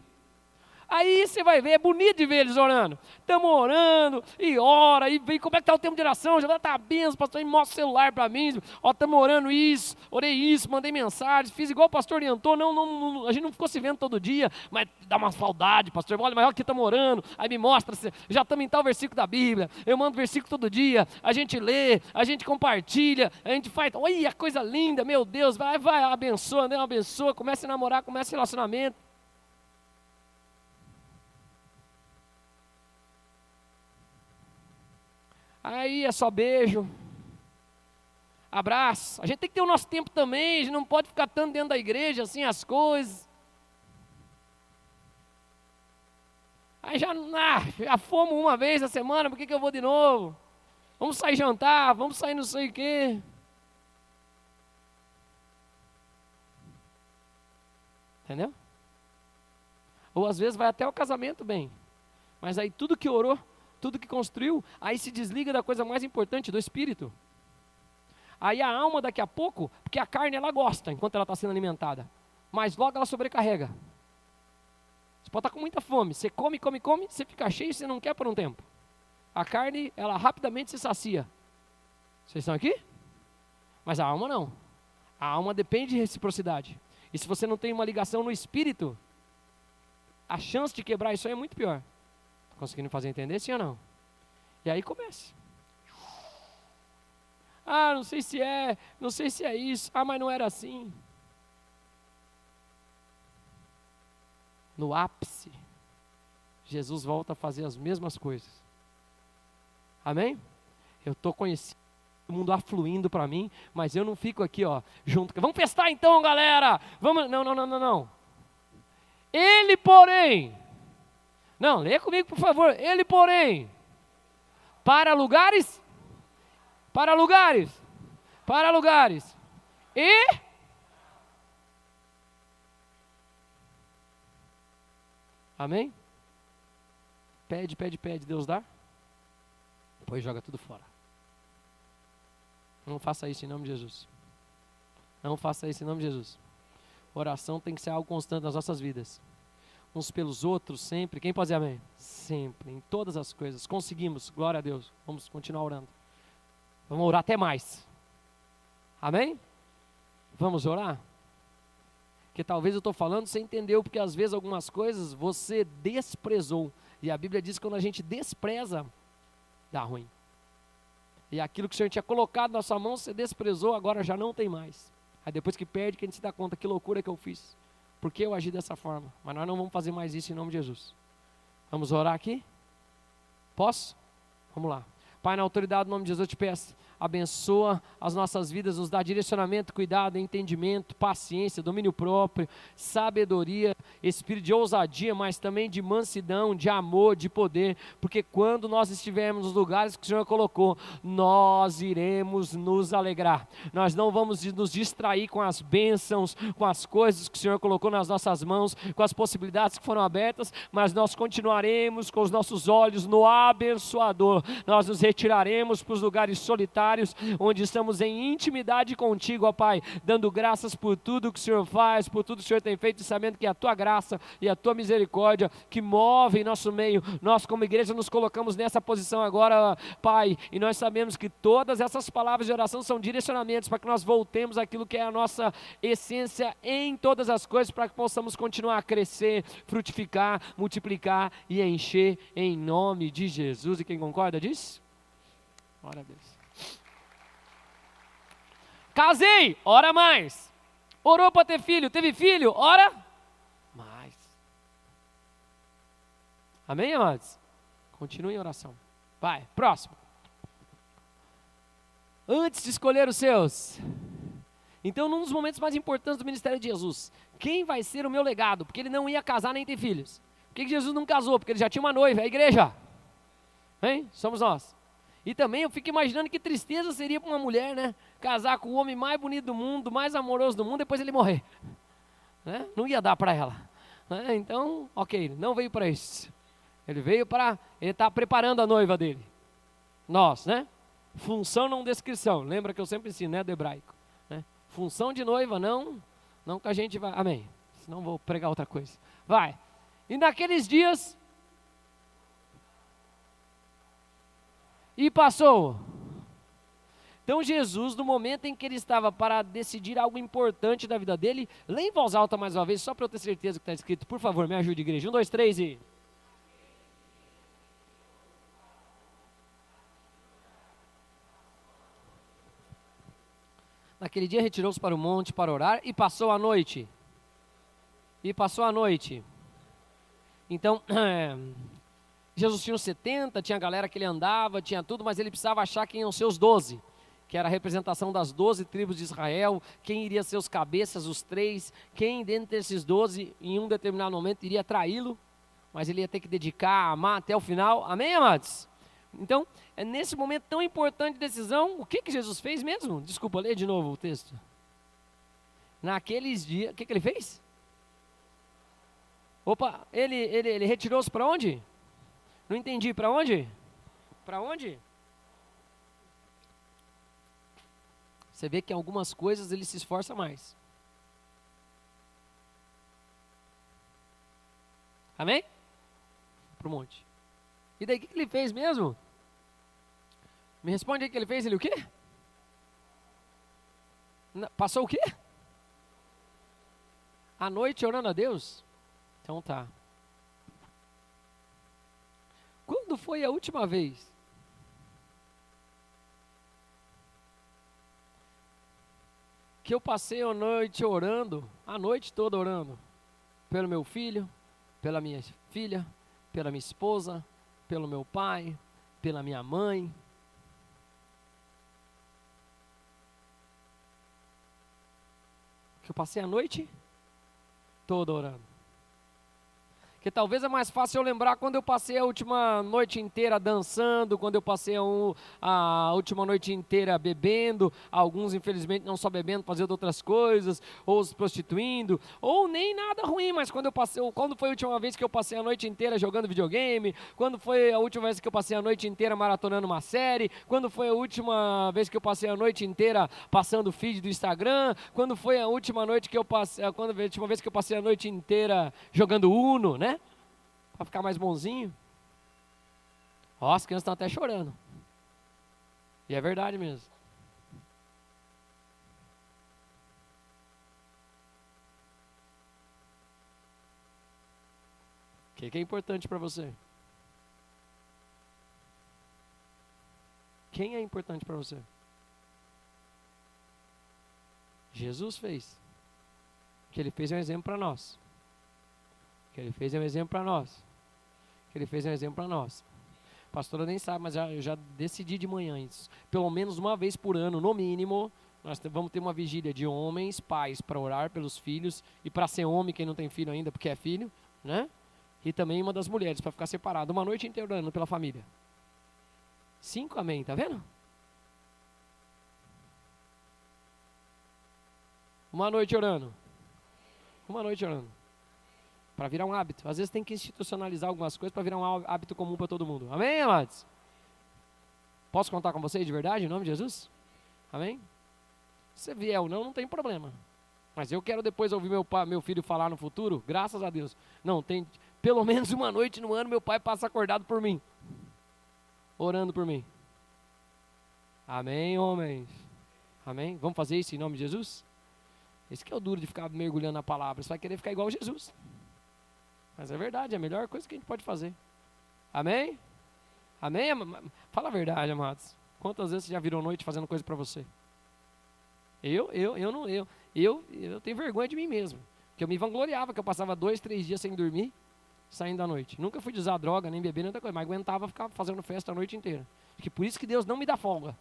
Aí você vai ver, é bonito de ver eles orando. Estamos orando, e ora, e vem como é que está o tempo de oração, já está a benção, pastor, e mostra o celular para mim, ó, estamos orando isso, orei isso, mandei mensagem, fiz igual o pastor orientou, não, a gente não ficou se vendo todo dia, mas dá uma saudade, pastor, olha, mas olha que estamos orando, aí me mostra, já estamos em tal versículo da Bíblia, eu mando versículo todo dia, a gente lê, a gente compartilha, a gente faz, olha a coisa linda, meu Deus, vai, abençoa, né, abençoa, comece a namorar, comece relacionamento. Aí é só beijo, abraço. A gente tem que ter o nosso tempo também, a gente não pode ficar tanto dentro da igreja, assim, as coisas. Aí já fomos uma vez na semana, por que eu vou de novo? Vamos sair jantar, vamos sair não sei o quê. Entendeu? Ou às vezes vai até o casamento bem, mas aí tudo que orou, tudo que construiu, aí se desliga da coisa mais importante, do espírito. Aí a alma daqui a pouco, porque a carne ela gosta enquanto ela está sendo alimentada, mas logo ela sobrecarrega. Você pode estar com muita fome, você come, você fica cheio, você não quer por um tempo. A carne, ela rapidamente se sacia. Vocês estão aqui? Mas a alma não. A alma depende de reciprocidade. E se você não tem uma ligação no espírito, a chance de quebrar isso aí é muito pior. Conseguindo fazer entender, sim ou não? E aí começa. Ah, não sei se é isso. Ah, mas não era assim. No ápice, Jesus volta a fazer as mesmas coisas. Amém? Eu estou conhecendo o mundo afluindo para mim, mas eu não fico aqui, ó, junto. Vamos festar então, galera! Vamos. Não. Ele, porém... Não, leia comigo, por favor. Ele, porém, para lugares, e amém? Pede, Deus dá, depois joga tudo fora. Não faça isso em nome de Jesus. Não faça isso em nome de Jesus. Oração tem que ser algo constante nas nossas vidas. Uns pelos outros sempre. Quem pode dizer amém? Sempre, em todas as coisas. Conseguimos, glória a Deus. Vamos continuar orando. Vamos orar até mais. Amém? Vamos orar? Porque talvez eu estou falando, você entendeu, porque às vezes algumas coisas você desprezou. E a Bíblia diz que quando a gente despreza, dá ruim. E aquilo que o Senhor tinha colocado na sua mão, você desprezou, agora já não tem mais. Aí depois que perde, que a gente se dá conta, que loucura que eu fiz. Por que eu agi dessa forma? Mas nós não vamos fazer mais isso em nome de Jesus. Vamos orar aqui? Posso? Vamos lá. Pai, na autoridade do nome de Jesus, eu te peço, abençoa as nossas vidas, nos dá direcionamento, cuidado, entendimento, paciência, domínio próprio, sabedoria, espírito de ousadia, mas também de mansidão, de amor, de poder, porque quando nós estivermos nos lugares que o Senhor colocou, nós iremos nos alegrar. Nós não vamos nos distrair com as bênçãos, com as coisas que o Senhor colocou nas nossas mãos, com as possibilidades que foram abertas, mas nós continuaremos com os nossos olhos no abençoador. Nós nos retiraremos para os lugares solitários, onde estamos em intimidade contigo, ó Pai, dando graças por tudo que o Senhor faz, por tudo que o Senhor tem feito, e sabendo que é a tua graça e a tua misericórdia que move em nosso meio. Nós como igreja nos colocamos nessa posição agora, Pai, e nós sabemos que todas essas palavras de oração são direcionamentos para que nós voltemos àquilo que é a nossa essência em todas as coisas, para que possamos continuar a crescer, frutificar, multiplicar e encher em nome de Jesus. E quem concorda disso? Glória a Deus. Casei, ora mais. Orou para ter filho, teve filho, ora mais. Amém, amados? Continue em oração. Vai, próximo. Antes de escolher os seus. Então, num dos momentos mais importantes do ministério de Jesus, quem vai ser o meu legado? Porque ele não ia casar nem ter filhos. Por que Jesus não casou? Porque ele já tinha uma noiva, a igreja. Hein? Somos nós. E também eu fico imaginando que tristeza seria para uma mulher, né? Casar com o homem mais bonito do mundo, mais amoroso do mundo, depois ele morrer. Né? Não ia dar para ela. Né? Então, ok, não veio para isso. Ele veio para, ele está preparando a noiva dele. Nós, né? Função não descrição. Lembra que eu sempre ensino, né, do hebraico. Né? Função de noiva, não que a gente vai, amém. Senão vou pregar outra coisa. Vai. E naqueles dias, e passou. Então Jesus, no momento em que ele estava para decidir algo importante da vida dele, lê em voz alta mais uma vez, só para eu ter certeza que está escrito. Por favor, me ajude, igreja. 1, 2, 3 e... Naquele dia retirou-se para o monte para orar e passou a noite. Então, Jesus tinha os 70, tinha a galera que ele andava, tinha tudo, mas ele precisava achar quem iam ser os 12, que era a representação das 12 tribos de Israel, quem iria ser os cabeças, os 3, quem dentre esses 12, em um determinado momento, iria traí-lo, mas ele ia ter que dedicar, amar até o final. Amém, amados? Então, é nesse momento tão importante de decisão, o que Jesus fez mesmo? Desculpa, lê de novo o texto. Naqueles dias, o que ele fez? Opa, ele retirou-se para onde? Não entendi, para onde? Para onde? Você vê que em algumas coisas ele se esforça mais. Amém? Para o monte. E daí o que ele fez mesmo? Me responde aí o que ele fez, ele o quê? Passou o quê? A noite orando a Deus? Então tá. Quando foi a última vez que eu passei a noite orando, a noite toda orando, pelo meu filho, pela minha filha, pela minha esposa, pelo meu pai, pela minha mãe? Que eu passei a noite toda orando. Porque talvez é mais fácil eu lembrar quando eu passei a última noite inteira dançando, quando eu passei a última noite inteira bebendo, alguns infelizmente não só bebendo, fazendo outras coisas, ou se prostituindo, ou nem nada ruim, mas quando foi a última vez que eu passei a noite inteira jogando videogame, quando foi a última vez que eu passei a noite inteira maratonando uma série, quando foi a última vez que eu passei a noite inteira passando o feed do Instagram, quando foi a última noite que eu passei, quando a última vez que eu passei a noite inteira jogando Uno, né? Para ficar mais bonzinho. Ó, as crianças estão até chorando. E é verdade mesmo. O que é importante para você? Quem é importante para você? Jesus fez. O que ele fez é um exemplo para nós. O que ele fez é um exemplo para nós. O que ele fez é um exemplo para nós. A pastora nem sabe, mas eu já decidi de manhã isso. Pelo menos uma vez por ano, no mínimo, nós vamos ter uma vigília de homens, pais, para orar pelos filhos. E para ser homem, quem não tem filho ainda, porque é filho, né? E também uma das mulheres, para ficar separado. Uma noite inteira orando pela família. 5, amém, tá vendo? Uma noite orando. Uma noite orando. Para virar um hábito. Às vezes tem que institucionalizar algumas coisas para virar um hábito comum para todo mundo. Amém, amados? Posso contar com vocês de verdade, em nome de Jesus? Amém? Se você vier ou não, não tem problema. Mas eu quero depois ouvir meu filho falar no futuro, graças a Deus. Não, tem pelo menos uma noite no ano meu pai passa acordado por mim. Orando por mim. Amém, homens? Amém? Vamos fazer isso em nome de Jesus? Esse que é o duro de ficar mergulhando na palavra. Você vai querer ficar igual a Jesus. Mas é verdade, é a melhor coisa que a gente pode fazer. Amém? Amém? Fala a verdade, amados. Quantas vezes você já virou noite fazendo coisa para você? Eu tenho vergonha de mim mesmo. Porque eu me vangloriava que eu passava 2, 3 dias sem dormir, saindo à noite. Nunca fui de usar droga, nem beber, nem outra coisa, mas aguentava ficar fazendo festa a noite inteira. Porque por isso que Deus não me dá folga.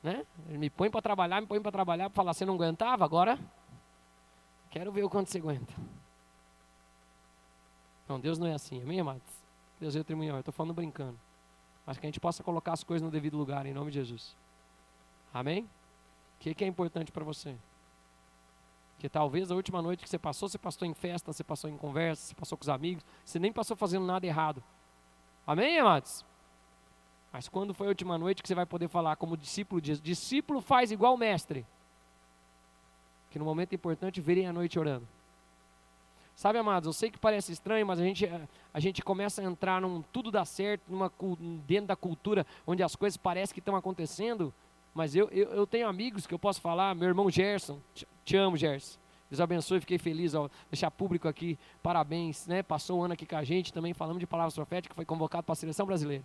Né? Ele me põe para trabalhar, para falar, você não aguentava? Agora, quero ver o quanto você aguenta. Não, Deus não é assim, amém, amados? Deus é trimunhal, eu estou falando brincando. mas que a gente possa colocar as coisas no devido lugar, em nome de Jesus. Amém? O que é importante para você? Que talvez a última noite que você passou em festa, você passou em conversa, você passou com os amigos, você nem passou fazendo nada errado. Amém, amados? Mas quando foi a última noite que você vai poder falar como discípulo diz, discípulo faz igual o mestre. Que no momento importante virem a noite orando. Sabe, amados, eu sei que parece estranho, mas a gente começa a entrar num tudo dá certo, dentro da cultura onde as coisas parecem que estão acontecendo. Mas eu tenho amigos que eu posso falar, meu irmão Gerson, te amo, Gerson. Deus abençoe, fiquei feliz, ó, deixar público aqui, parabéns, né? Passou o ano aqui com a gente, também falamos de palavras proféticas, foi convocado para a seleção brasileira.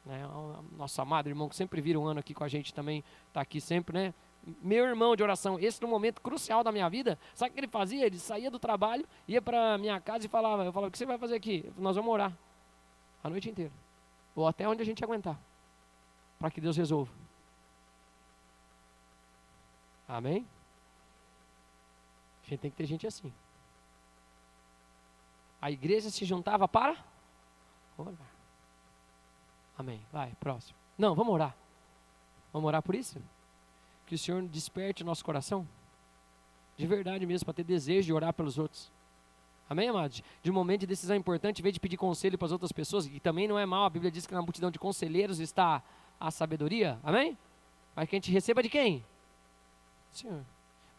Né? Nosso amado irmão que sempre vira um ano aqui com a gente também, está aqui sempre, né? Meu irmão de oração, esse no momento crucial da minha vida, sabe o que ele fazia? Ele saía do trabalho, ia para minha casa e falava, o que você vai fazer aqui? Nós vamos orar, a noite inteira, ou até onde a gente aguentar, para que Deus resolva. Amém? A gente tem que ter gente assim. A igreja se juntava para orar. Amém. Vai, próximo. Não, vamos orar. Vamos orar por isso? Que o Senhor desperte o nosso coração. De verdade mesmo, para ter desejo de orar pelos outros. Amém, amados? De um momento de decisão importante, em vez de pedir conselho para as outras pessoas, e também não é mal, a Bíblia diz que na multidão de conselheiros está a sabedoria. Amém? Mas que a gente receba de quem? Senhor.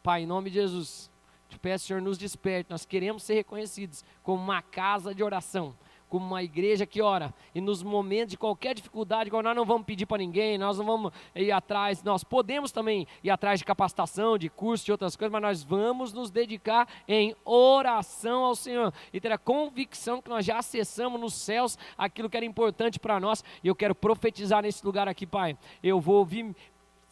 Pai, em nome de Jesus, te peço, Senhor, nos desperte. Nós queremos ser reconhecidos como uma casa de oração, como uma igreja que ora, e nos momentos de qualquer dificuldade, nós não vamos pedir para ninguém, nós não vamos ir atrás, nós podemos também ir atrás de capacitação, de curso, de outras coisas, mas nós vamos nos dedicar em oração ao Senhor, e ter a convicção que nós já acessamos nos céus aquilo que era importante para nós, e eu quero profetizar nesse lugar aqui, Pai. Eu vou ouvir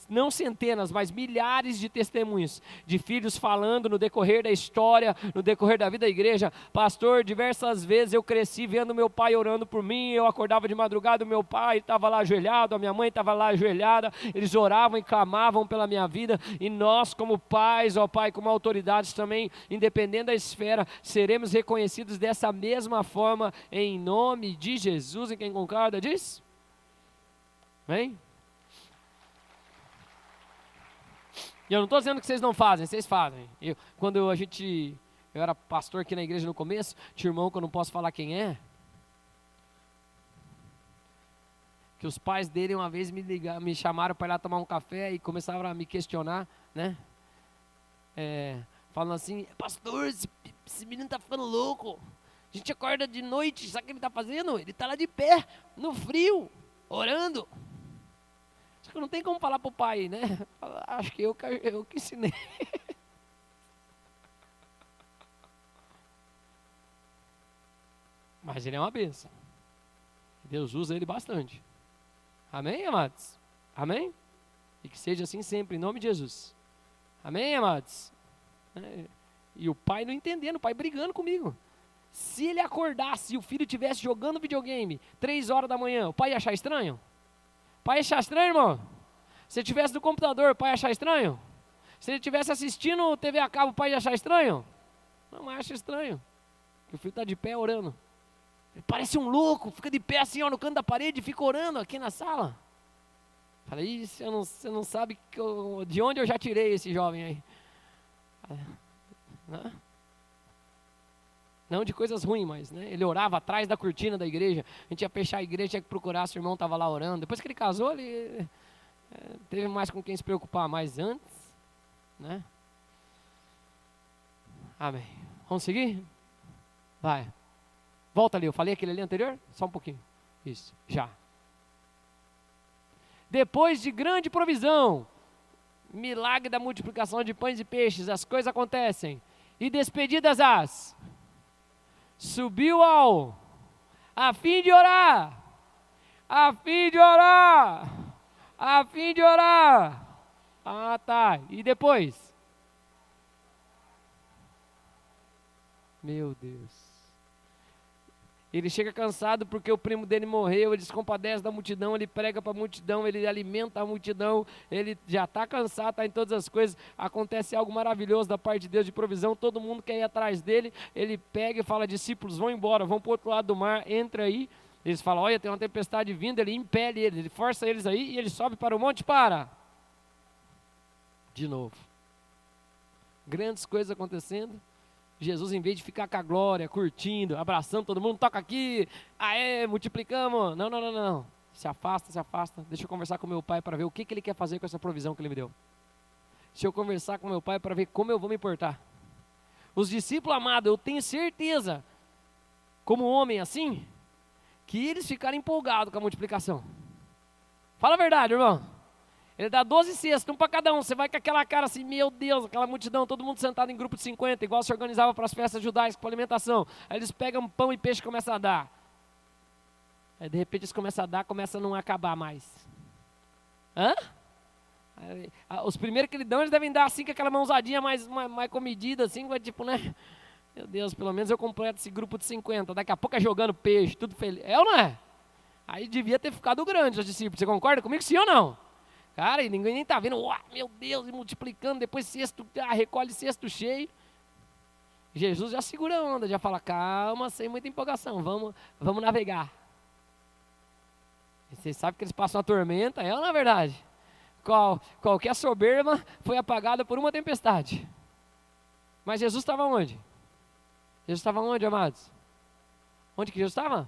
não centenas, mas milhares de testemunhos de filhos falando no decorrer da história, no decorrer da vida da igreja. Pastor, diversas vezes eu cresci vendo meu pai orando por mim, eu acordava de madrugada, o meu pai estava lá ajoelhado, a minha mãe estava lá ajoelhada, eles oravam e clamavam pela minha vida, e nós como pais, ó Pai, como autoridades também, independente da esfera, seremos reconhecidos dessa mesma forma, em nome de Jesus. E quem concorda diz? Amém? E eu não estou dizendo que vocês não fazem, vocês fazem. Quando eu era pastor aqui na igreja no começo, tinha um irmão que eu não posso falar quem é, que os pais dele uma vez me chamaram para ir lá tomar um café e começaram a me questionar, né? Falando assim, pastor, esse menino está ficando louco, a gente acorda de noite, sabe o que ele está fazendo? Ele está lá de pé, no frio, orando. Só que não tem como falar para o pai, né? Acho que eu que ensinei. Mas ele é uma bênção. Deus usa ele bastante. Amém, amados? Amém? E que seja assim sempre, em nome de Jesus. Amém, amados? E o pai não entendendo, o pai brigando comigo. Se ele acordasse e o filho estivesse jogando videogame 3 horas da manhã, o pai ia achar estranho? Pai achar estranho, irmão? Se ele estivesse no computador, o pai achar estranho? Se ele estivesse assistindo TV a cabo, o pai ia achar estranho? Não acha estranho. Porque o filho está de pé orando. Ele parece um louco, fica de pé assim, ó, no canto da parede, fica orando aqui na sala. Falei, você não sabe de onde eu já tirei esse jovem aí. Não de coisas ruins, mas né, ele orava atrás da cortina da igreja. A gente ia fechar a igreja, tinha que procurar se o irmão estava lá orando. Depois que ele casou, ele teve mais com quem se preocupar. Mas antes, né? Amém. Vamos seguir? Vai. Volta ali, eu falei aquele ali anterior? Só um pouquinho. Isso, já. Depois de grande provisão, milagre da multiplicação de pães e peixes, as coisas acontecem. E despedidas subiu a fim de orar, a fim de orar. Ah, tá. E depois? Meu Deus. Ele chega cansado porque o primo dele morreu, ele se compadece da multidão, ele prega para a multidão, ele alimenta a multidão, ele já está cansado, está em todas as coisas, acontece algo maravilhoso da parte de Deus de provisão, todo mundo quer ir atrás dele, ele pega e fala, discípulos, vão embora, vão para o outro lado do mar, entra aí, Eles falam, olha, tem uma tempestade vindo, ele impele eles, ele força eles aí e ele sobe para o monte para. De novo. Grandes coisas acontecendo. Jesus, em vez de ficar com a glória, curtindo, abraçando todo mundo, toca aqui, aê, multiplicamos. Não, não, não, não. Se afasta, se afasta. Deixa eu conversar com meu pai para ver o que ele quer fazer com essa provisão que ele me deu. Deixa eu conversar com meu pai para ver como eu vou me portar. Os discípulos amados, eu tenho certeza, como homem assim, que eles ficaram empolgados com a multiplicação. Fala a verdade, irmão. Ele dá 12 cestos, um para cada um. Você vai com aquela cara assim, meu Deus, aquela multidão, todo mundo sentado em grupo de 50, igual se organizava para as festas judaicas, com alimentação. Aí eles pegam pão e peixe e começam a dar. Aí de repente eles começam a dar, começa a não acabar mais. Hã? Aí, os primeiros que eles dão, eles devem dar assim, com aquela mãozadinha mais comedida, assim, tipo, né? Meu Deus, pelo menos eu completo esse grupo de 50. Daqui a pouco é jogando peixe, tudo feliz. É ou não é? Aí devia ter ficado grande os discípulos. Você concorda comigo, sim ou não? Cara, e ninguém nem está vendo, meu Deus, e multiplicando, depois cesto, recolhe cesto cheio. Jesus já segura a onda, já fala, calma, sem muita empolgação, vamos navegar. E vocês sabem que eles passam a tormenta, é ou não é verdade? Qualquer soberba foi apagada por uma tempestade. Mas Jesus estava onde? Jesus estava onde, amados? Onde que Jesus estava?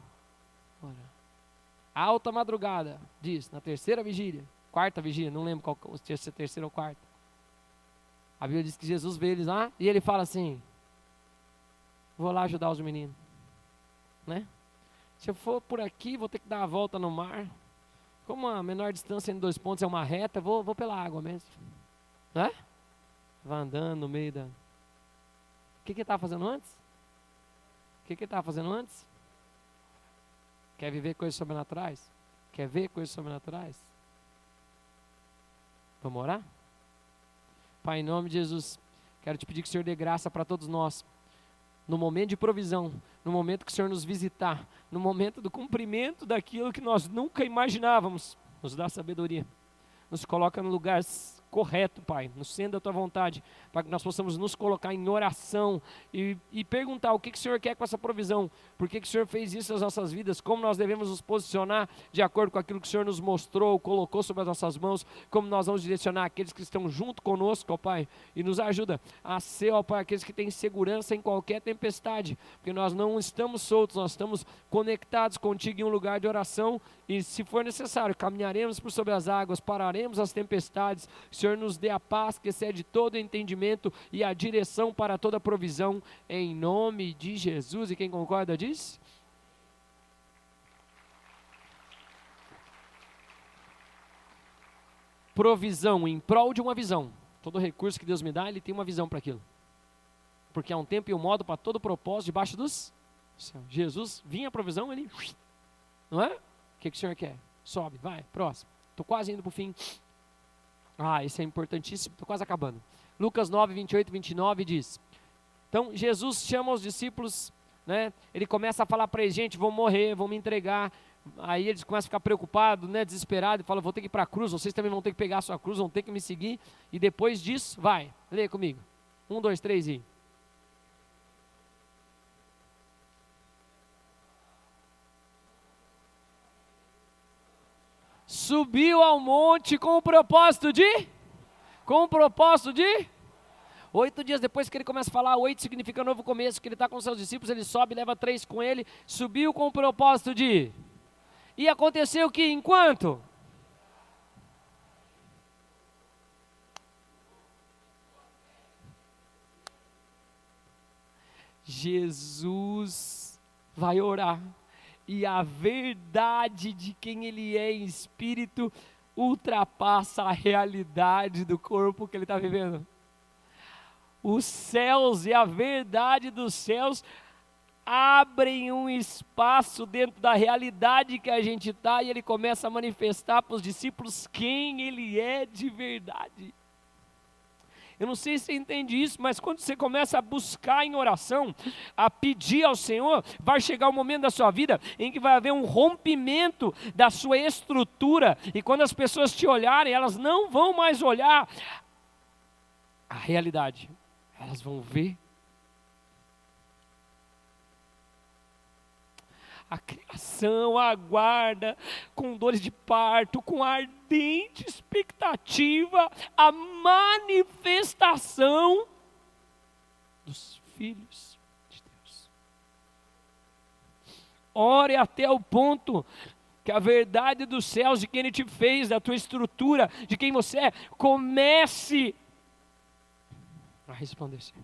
Alta madrugada, diz, na terceira vigília. Quarta vigília, não lembro qual se é terceira ou quarta. A Bíblia diz que Jesus vê eles lá e ele fala assim, vou lá ajudar os meninos, né? Se eu for por aqui, vou ter que dar a volta no mar. Como a menor distância entre 2 pontos é uma reta, vou pela água mesmo, né? Vai andando no meio da... O que ele estava fazendo antes? O que ele estava fazendo antes? Quer viver coisas sobrenaturais? Quer ver coisas sobrenaturais? Vamos orar? Pai, em nome de Jesus, quero te pedir que o Senhor dê graça para todos nós, no momento de provisão, no momento que o Senhor nos visitar, no momento do cumprimento daquilo que nós nunca imaginávamos, nos dá sabedoria, nos coloca no lugar correto, Pai, no centro da Tua vontade, para que nós possamos nos colocar em oração e perguntar o que o Senhor quer com essa provisão, por que o Senhor fez isso nas nossas vidas, como nós devemos nos posicionar de acordo com aquilo que o Senhor nos mostrou, colocou sobre as nossas mãos, como nós vamos direcionar aqueles que estão junto conosco, ó Pai, e nos ajuda a ser, ó Pai, aqueles que têm segurança em qualquer tempestade, porque nós não estamos soltos, nós estamos conectados contigo em um lugar de oração, e se for necessário, caminharemos por sobre as águas, pararemos as tempestades. O Senhor nos dê a paz que excede todo entendimento e a direção para toda provisão, em nome de Jesus. E quem concorda diz? Provisão em prol de uma visão. Todo recurso que Deus me dá, Ele tem uma visão para aquilo. Porque há um tempo e um modo para todo propósito debaixo dos céus. Jesus vinha a provisão, Ele... Não é? O que o Senhor quer? Sobe, vai, próximo. Estou quase indo para o fim. Esse é importantíssimo, estou quase acabando. Lucas 9, 28 e 29 diz, então Jesus chama os discípulos, né? Ele começa a falar para eles, gente, vão morrer, vão me entregar. Aí eles começam a ficar preocupados, né, desesperados, e falam, vou ter que ir para a cruz, vocês também vão ter que pegar a sua cruz, vão ter que me seguir. E depois disso, vai, leia comigo. 1, 2, 3 e... Subiu ao monte com o propósito de? 8 dias depois que ele começa a falar, 8 significa novo começo, que ele está com seus discípulos, ele sobe, leva 3 com ele, subiu com o propósito de? E aconteceu que enquanto? Jesus vai orar. E a verdade de quem Ele é em espírito ultrapassa a realidade do corpo que Ele está vivendo. Os céus e a verdade dos céus abrem um espaço dentro da realidade que a gente está e Ele começa a manifestar para os discípulos quem Ele é de verdade. Eu não sei se você entende isso, mas quando você começa a buscar em oração, a pedir ao Senhor, vai chegar um momento da sua vida em que vai haver um rompimento da sua estrutura, e quando as pessoas te olharem, elas não vão mais olhar a realidade, elas vão ver A criação aguarda com dores de parto, com ardente expectativa, a manifestação dos filhos de Deus. Ore até o ponto que a verdade dos céus, de quem Ele te fez, da tua estrutura, de quem você é, comece a resplandecer.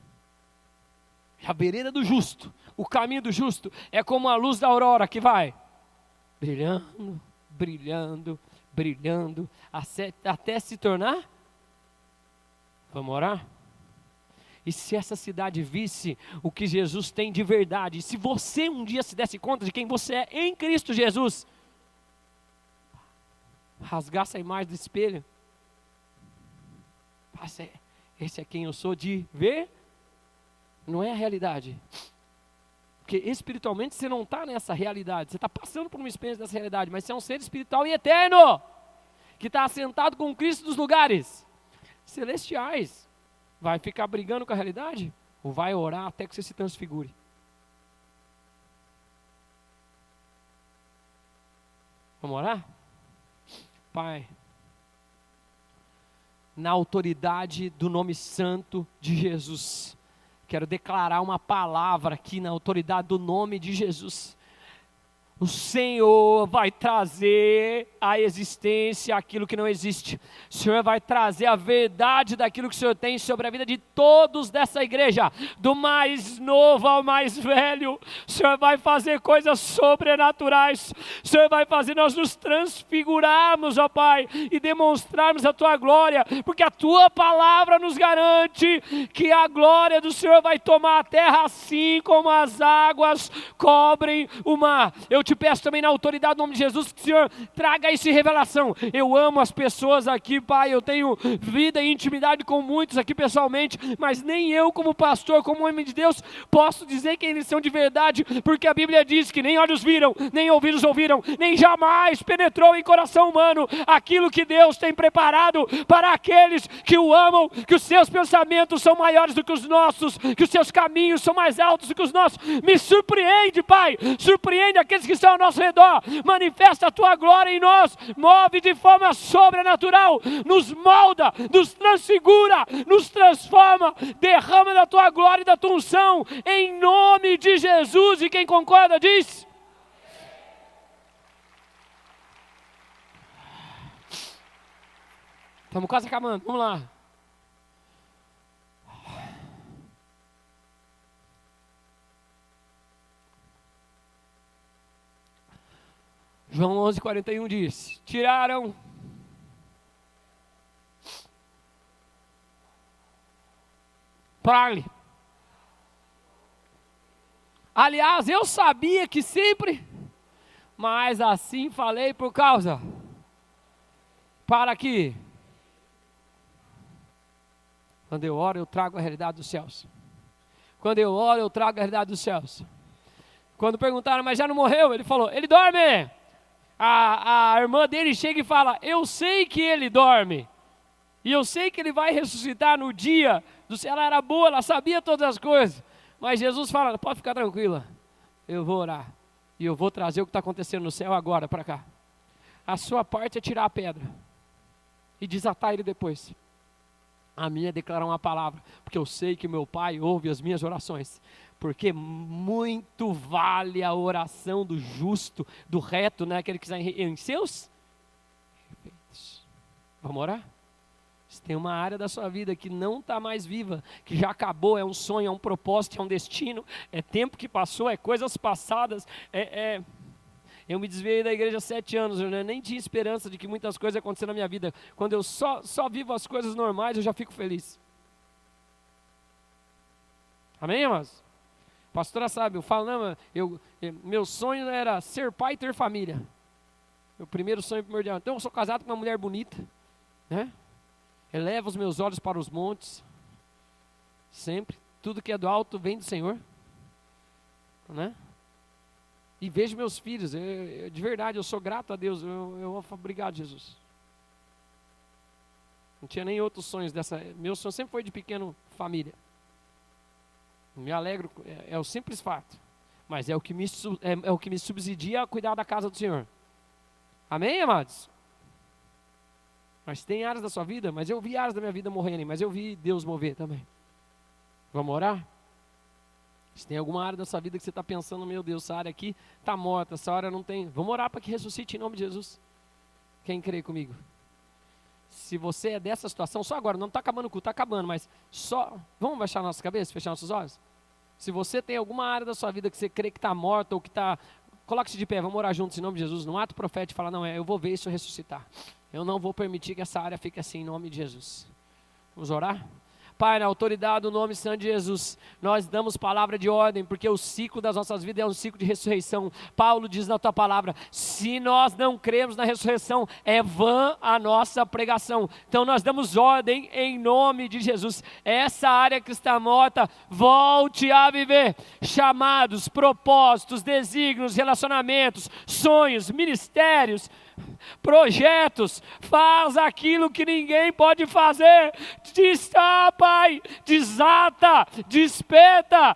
A vereda do justo, o caminho do justo, é como a luz da aurora que vai brilhando, brilhando, brilhando, até se tornar. Vamos orar? E se essa cidade visse o que Jesus tem de verdade, se você um dia se desse conta de quem você é em Cristo Jesus, rasgasse a imagem do espelho, esse é quem eu sou de ver, não é a realidade. Porque espiritualmente você não está nessa realidade, você está passando por uma experiência dessa realidade, mas você é um ser espiritual e eterno, que está assentado com Cristo nos lugares celestiais. Vai ficar brigando com a realidade? Ou vai orar até que você se transfigure? Vamos orar? Pai, na autoridade do nome santo de Jesus, quero declarar uma palavra aqui na autoridade do nome de Jesus. O Senhor vai trazer à existência aquilo que não existe. O Senhor vai trazer a verdade daquilo que o Senhor tem sobre a vida de todos dessa igreja, do mais novo ao mais velho. O Senhor vai fazer coisas sobrenaturais. O Senhor vai fazer nós nos transfigurarmos, ó Pai, e demonstrarmos a Tua glória, porque a Tua palavra nos garante que a glória do Senhor vai tomar a terra assim como as águas cobrem o mar. Eu te peço também na autoridade do nome de Jesus que o Senhor traga isso em revelação. Eu amo as pessoas aqui, Pai, eu tenho vida e intimidade com muitos aqui pessoalmente, mas nem eu como pastor, como homem de Deus, posso dizer quem eles são de verdade, porque a Bíblia diz que nem olhos viram, nem ouvidos ouviram, nem jamais penetrou em coração humano aquilo que Deus tem preparado para aqueles que o amam, que os seus pensamentos são maiores do que os nossos, que os seus caminhos são mais altos do que os nossos. Me surpreende, Pai, surpreende aqueles que estão ao nosso redor, manifesta a Tua glória em nós, move de forma sobrenatural, nos molda, nos transfigura, nos transforma, derrama da Tua glória e da Tua unção, em nome de Jesus. E quem concorda diz: estamos quase acabando, vamos lá. João 11:41 diz: tiraram Parle. Aliás, eu sabia que sempre, mas assim falei por causa, para que, quando eu oro, eu trago a realidade dos céus. Quando eu oro, eu trago a realidade dos céus. Quando perguntaram, mas já não morreu? Ele falou, ele dorme. A irmã dele chega e fala, eu sei que ele dorme. E eu sei que ele vai ressuscitar no dia do céu. Ela era boa, ela sabia todas as coisas. Mas Jesus fala, pode ficar tranquila. Eu vou orar. E eu vou trazer o que está acontecendo no céu agora para cá. A sua parte é tirar a pedra. E desatar ele depois. A minha é declarar uma palavra. Porque eu sei que meu Pai ouve as minhas orações. Porque muito vale a oração do justo, do reto, né? Aquele que está em seus efeitos. Vamos orar? Se tem uma área da sua vida que não está mais viva, que já acabou, é um sonho, é um propósito, é um destino, é tempo que passou, é coisas passadas, Eu me desviei da igreja há 7 anos, eu nem tinha esperança de que muitas coisas acontecessem na minha vida. Quando eu só vivo as coisas normais, eu já fico feliz. Amém, irmãos? A pastora sabe, eu falo, não, meu sonho era ser pai e ter família. Meu primeiro sonho primordial. Então eu sou casado com uma mulher bonita, né? Eleva os meus olhos para os montes, sempre, tudo que é do alto vem do Senhor, né? E vejo meus filhos, de verdade, eu sou grato a Deus, eu obrigado, Jesus. Não tinha nem outros sonhos meu sonho sempre foi de pequeno família. Me alegro, é o simples fato. mas é o que me subsidia a cuidar da casa do Senhor. Amém, amados? Mas tem áreas da sua vida, mas eu vi áreas da minha vida morrerem, mas eu vi Deus mover também. Vamos orar? Se tem alguma área da sua vida que você está pensando, meu Deus, essa área aqui está morta, essa área não tem. Vamos orar para que ressuscite em nome de Jesus. Quem crê comigo? Se você é dessa situação, só agora, não está acabando o culto, está acabando, mas só, vamos baixar nossa cabeça, fechar nossos olhos? Se você tem alguma área da sua vida que você crê que está morta ou que está, coloque-se de pé, vamos orar juntos em nome de Jesus, num ato profético, fala, não, eu vou ver isso ressuscitar. Eu não vou permitir que essa área fique assim em nome de Jesus. Vamos orar? Pai, na autoridade do nome santo de Jesus, nós damos palavra de ordem, porque o ciclo das nossas vidas é um ciclo de ressurreição. Paulo diz na tua palavra, se nós não cremos na ressurreição, é vã a nossa pregação. Então nós damos ordem em nome de Jesus. Essa área que está morta, volte a viver. Chamados, propósitos, desígnios, relacionamentos, sonhos, ministérios, projetos, faz aquilo que ninguém pode fazer. Pai, desata, desperta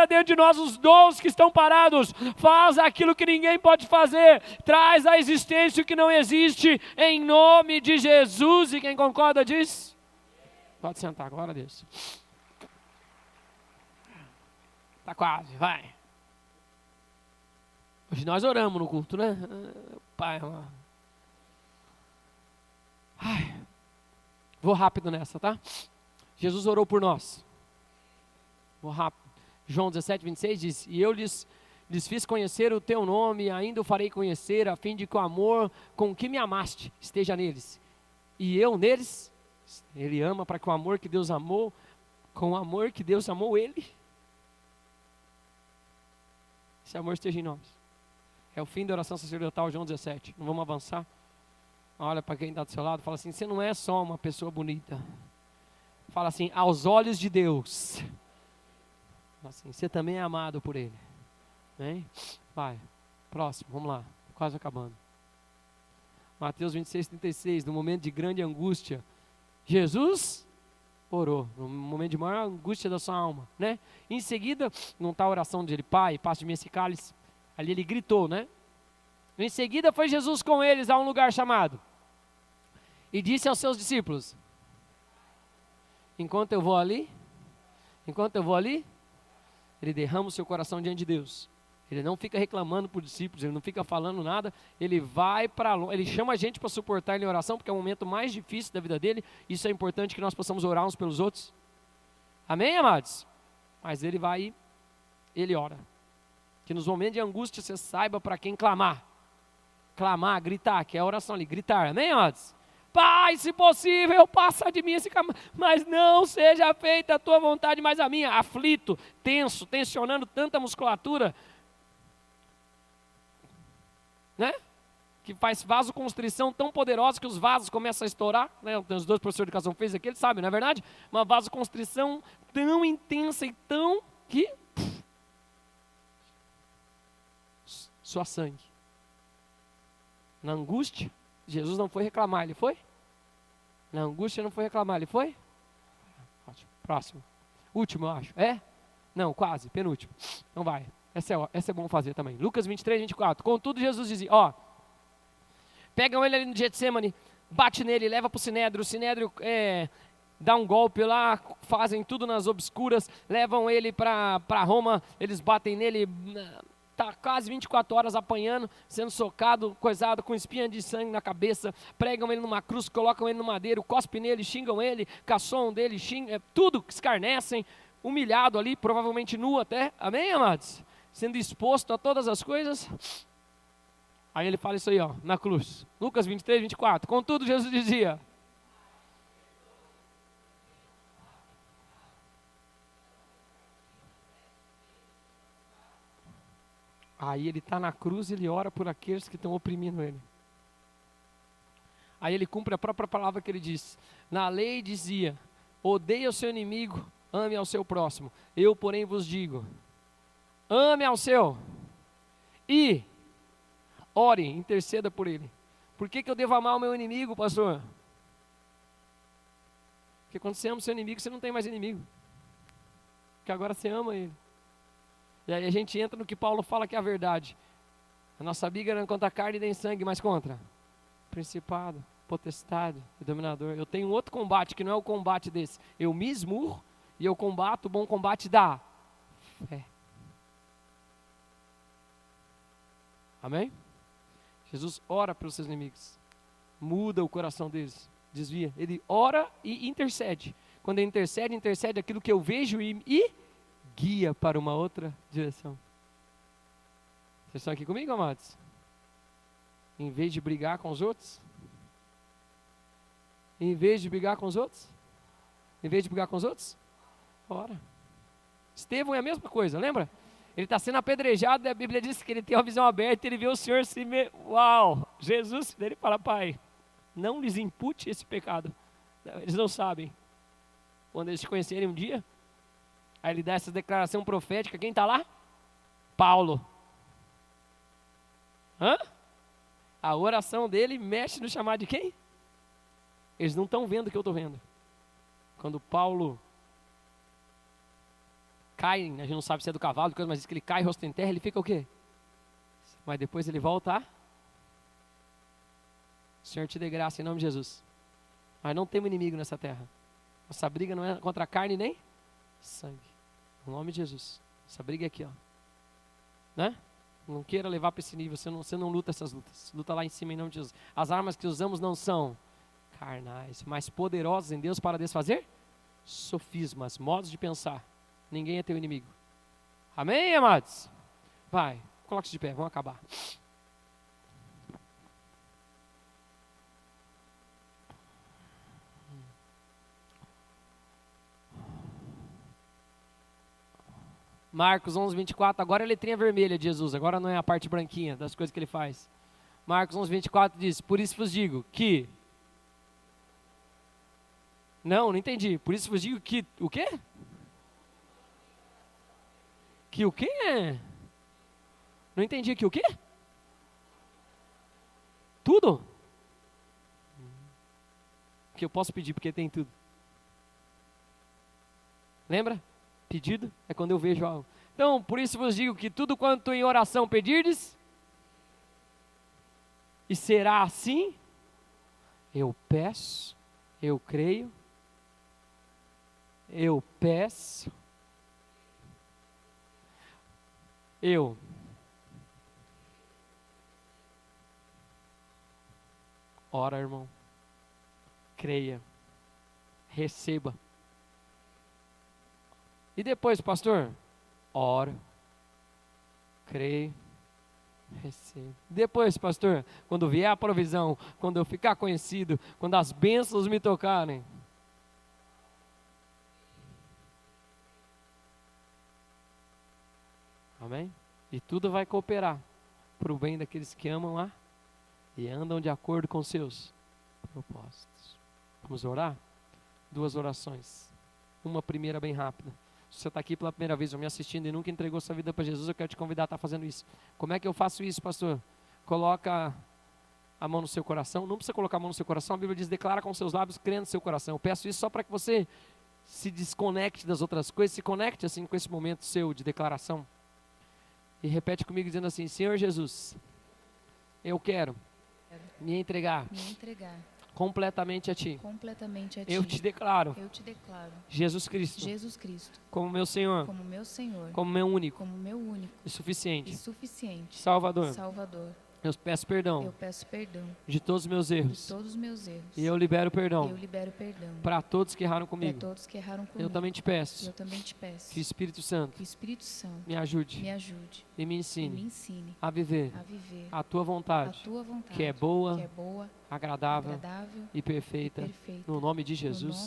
dentro de nós os dons que estão parados. Faz aquilo que ninguém pode fazer, traz à existência o que não existe, em nome de Jesus. E quem concorda diz? Pode sentar, glória a Deus. Está quase, vai. Hoje nós oramos no culto, né? Pai, vou rápido nessa, tá? Jesus orou por nós. Vou rápido. João 17, 26 diz, e eu lhes fiz conhecer o teu nome, e ainda o farei conhecer, a fim de que o amor com que me amaste esteja neles. E eu neles, ele ama para que o amor que Deus amou, com o amor que Deus amou ele, esse amor esteja em nós. É o fim da oração sacerdotal, João 17. Não vamos avançar? Olha para quem está do seu lado, fala assim, você não é só uma pessoa bonita. Fala assim, aos olhos de Deus. Fala assim, você também é amado por Ele. Hein? Vai, próximo, vamos lá, quase acabando. Mateus 26, 36, no momento de grande angústia, Jesus orou, no momento de maior angústia da sua alma, né? Em seguida, não está a oração dele, Pai, passa de mim esse cálice. Ali ele gritou, né? Em seguida foi Jesus com eles a um lugar chamado. E disse aos seus discípulos, enquanto eu vou ali, ele derrama o seu coração diante de Deus. Ele não fica reclamando por discípulos, ele não fica falando nada, ele vai para longe, ele chama a gente para suportar ele em oração, porque é o momento mais difícil da vida dele. Isso é importante que nós possamos orar uns pelos outros. Amém, amados? Mas ele vai, ele ora. Que nos momentos de angústia você saiba para quem clamar. Clamar, gritar, que é a oração ali, gritar. Amém, amados? Pai, se possível, passa de mim esse caminho, mas não seja feita a tua vontade, mas a minha. Aflito, tenso, tensionando tanta musculatura, né? Que faz vasoconstrição tão poderosa que os vasos começam a estourar, né? Os dois professores de educação física aqui, eles sabem, não é verdade? Uma vasoconstrição tão intensa e tão que sua sangue. Na angústia, Jesus não foi reclamar, ele foi? Na angústia não foi reclamar, ele foi? Ótimo. Próximo. Último, eu acho. É? Não, quase, penúltimo. Então vai. Essa é bom fazer também. Lucas 23, 24. Contudo, Jesus dizia, pegam ele ali no Getsemane, bate nele, leva para o Sinédrio dá um golpe lá, fazem tudo nas obscuras, levam ele para Roma, eles batem nele, está quase 24 horas apanhando, sendo socado, coisado, com espinha de sangue na cabeça, pregam ele numa cruz, colocam ele no madeiro, cospem nele, xingam ele, caçoam dele, tudo, escarnecem, humilhado ali, provavelmente nu até, amém, amados? Sendo exposto a todas as coisas. Aí ele fala isso aí, na cruz. Lucas 23, 24. Contudo, Jesus dizia, aí ele está na cruz e ele ora por aqueles que estão oprimindo ele. Aí ele cumpre a própria palavra que ele diz. Na lei dizia, odeie o seu inimigo, ame ao seu próximo. Eu, porém, vos digo, ame ao seu e ore, interceda por ele. Por que eu devo amar o meu inimigo, pastor? Porque quando você ama o seu inimigo, você não tem mais inimigo. Porque agora você ama ele. E aí a gente entra no que Paulo fala que é a verdade. A nossa briga não é contra a carne nem sangue, mas contra principado, potestade e dominador. Eu tenho outro combate que não é o combate desse. Eu me esmurro e eu combato o bom combate da fé. Amém? Jesus ora pelos seus inimigos. Muda o coração deles. Desvia. Ele ora e intercede. Quando ele intercede, intercede aquilo que eu vejo e guia para uma outra direção. Vocês estão aqui comigo, amados? Em vez de brigar com os outros? Em vez de brigar com os outros? Em vez de brigar com os outros? Ora. Estevão é a mesma coisa, lembra? Ele está sendo apedrejado e a Bíblia diz que ele tem uma visão aberta e ele vê o Senhor se... Uau! Jesus, ele fala, Pai, não lhes impute esse pecado. Eles não sabem. Quando eles te conhecerem um dia, aí ele dá essa declaração profética. Quem está lá? Paulo. Hã? A oração dele mexe no chamado de quem? Eles não estão vendo o que eu estou vendo. Quando Paulo cai, a gente não sabe se é do cavalo, mas diz que ele cai rosto em terra, ele fica o quê? Mas depois ele volta a... O Senhor te dê graça em nome de Jesus. Mas não temos inimigo nessa terra. Nossa briga não é contra a carne nem sangue. Em nome de Jesus. Essa briga é aqui, ó. Né? Não queira levar para esse nível, você não luta essas lutas. Luta lá em cima em nome de Jesus. As armas que usamos não são carnais, mas poderosas em Deus para desfazer sofismas, modos de pensar. Ninguém é teu inimigo. Amém, amados? Vai, coloque-se de pé, vamos acabar. Marcos 11, 24, agora é a letrinha vermelha de Jesus, agora não é a parte branquinha das coisas que ele faz. Marcos 11, 24 diz, por isso vos digo que... Não entendi. Por isso vos digo que... O quê? Que o quê? Não entendi. Que o quê? Tudo? Que eu posso pedir, porque tem tudo. Lembra? Pedido é quando eu vejo algo. Então, por isso vos digo que tudo quanto em oração pedirdes, e será assim, eu peço, eu creio, eu peço, ora, irmão, creia, receba. E depois, pastor, ora, creio, recebo. Depois, pastor, quando vier a provisão, quando eu ficar conhecido, quando as bênçãos me tocarem, amém? E tudo vai cooperar para o bem daqueles que amam lá e andam de acordo com seus propósitos. Vamos orar? 2 orações. Uma primeira bem rápida. Se você está aqui pela primeira vez ou me assistindo e nunca entregou sua vida para Jesus, eu quero te convidar a estar fazendo isso. Como é que eu faço isso, pastor? Coloca a mão no seu coração. Não precisa colocar a mão no seu coração. A Bíblia diz, declara com seus lábios, crendo no seu coração. Eu peço isso só para que você se desconecte das outras coisas, se conecte assim com esse momento seu de declaração. E repete comigo dizendo assim, Senhor Jesus, eu quero me entregar completamente a Ti. Eu te declaro, Jesus Cristo, como meu Senhor, como meu único e suficiente Salvador. Eu peço perdão de todos os meus erros. E eu libero perdão para todos que erraram comigo. Eu também te peço que o Espírito Santo me ajude e me ensine a viver a tua vontade, que é boa, agradável e perfeita, no nome de Jesus.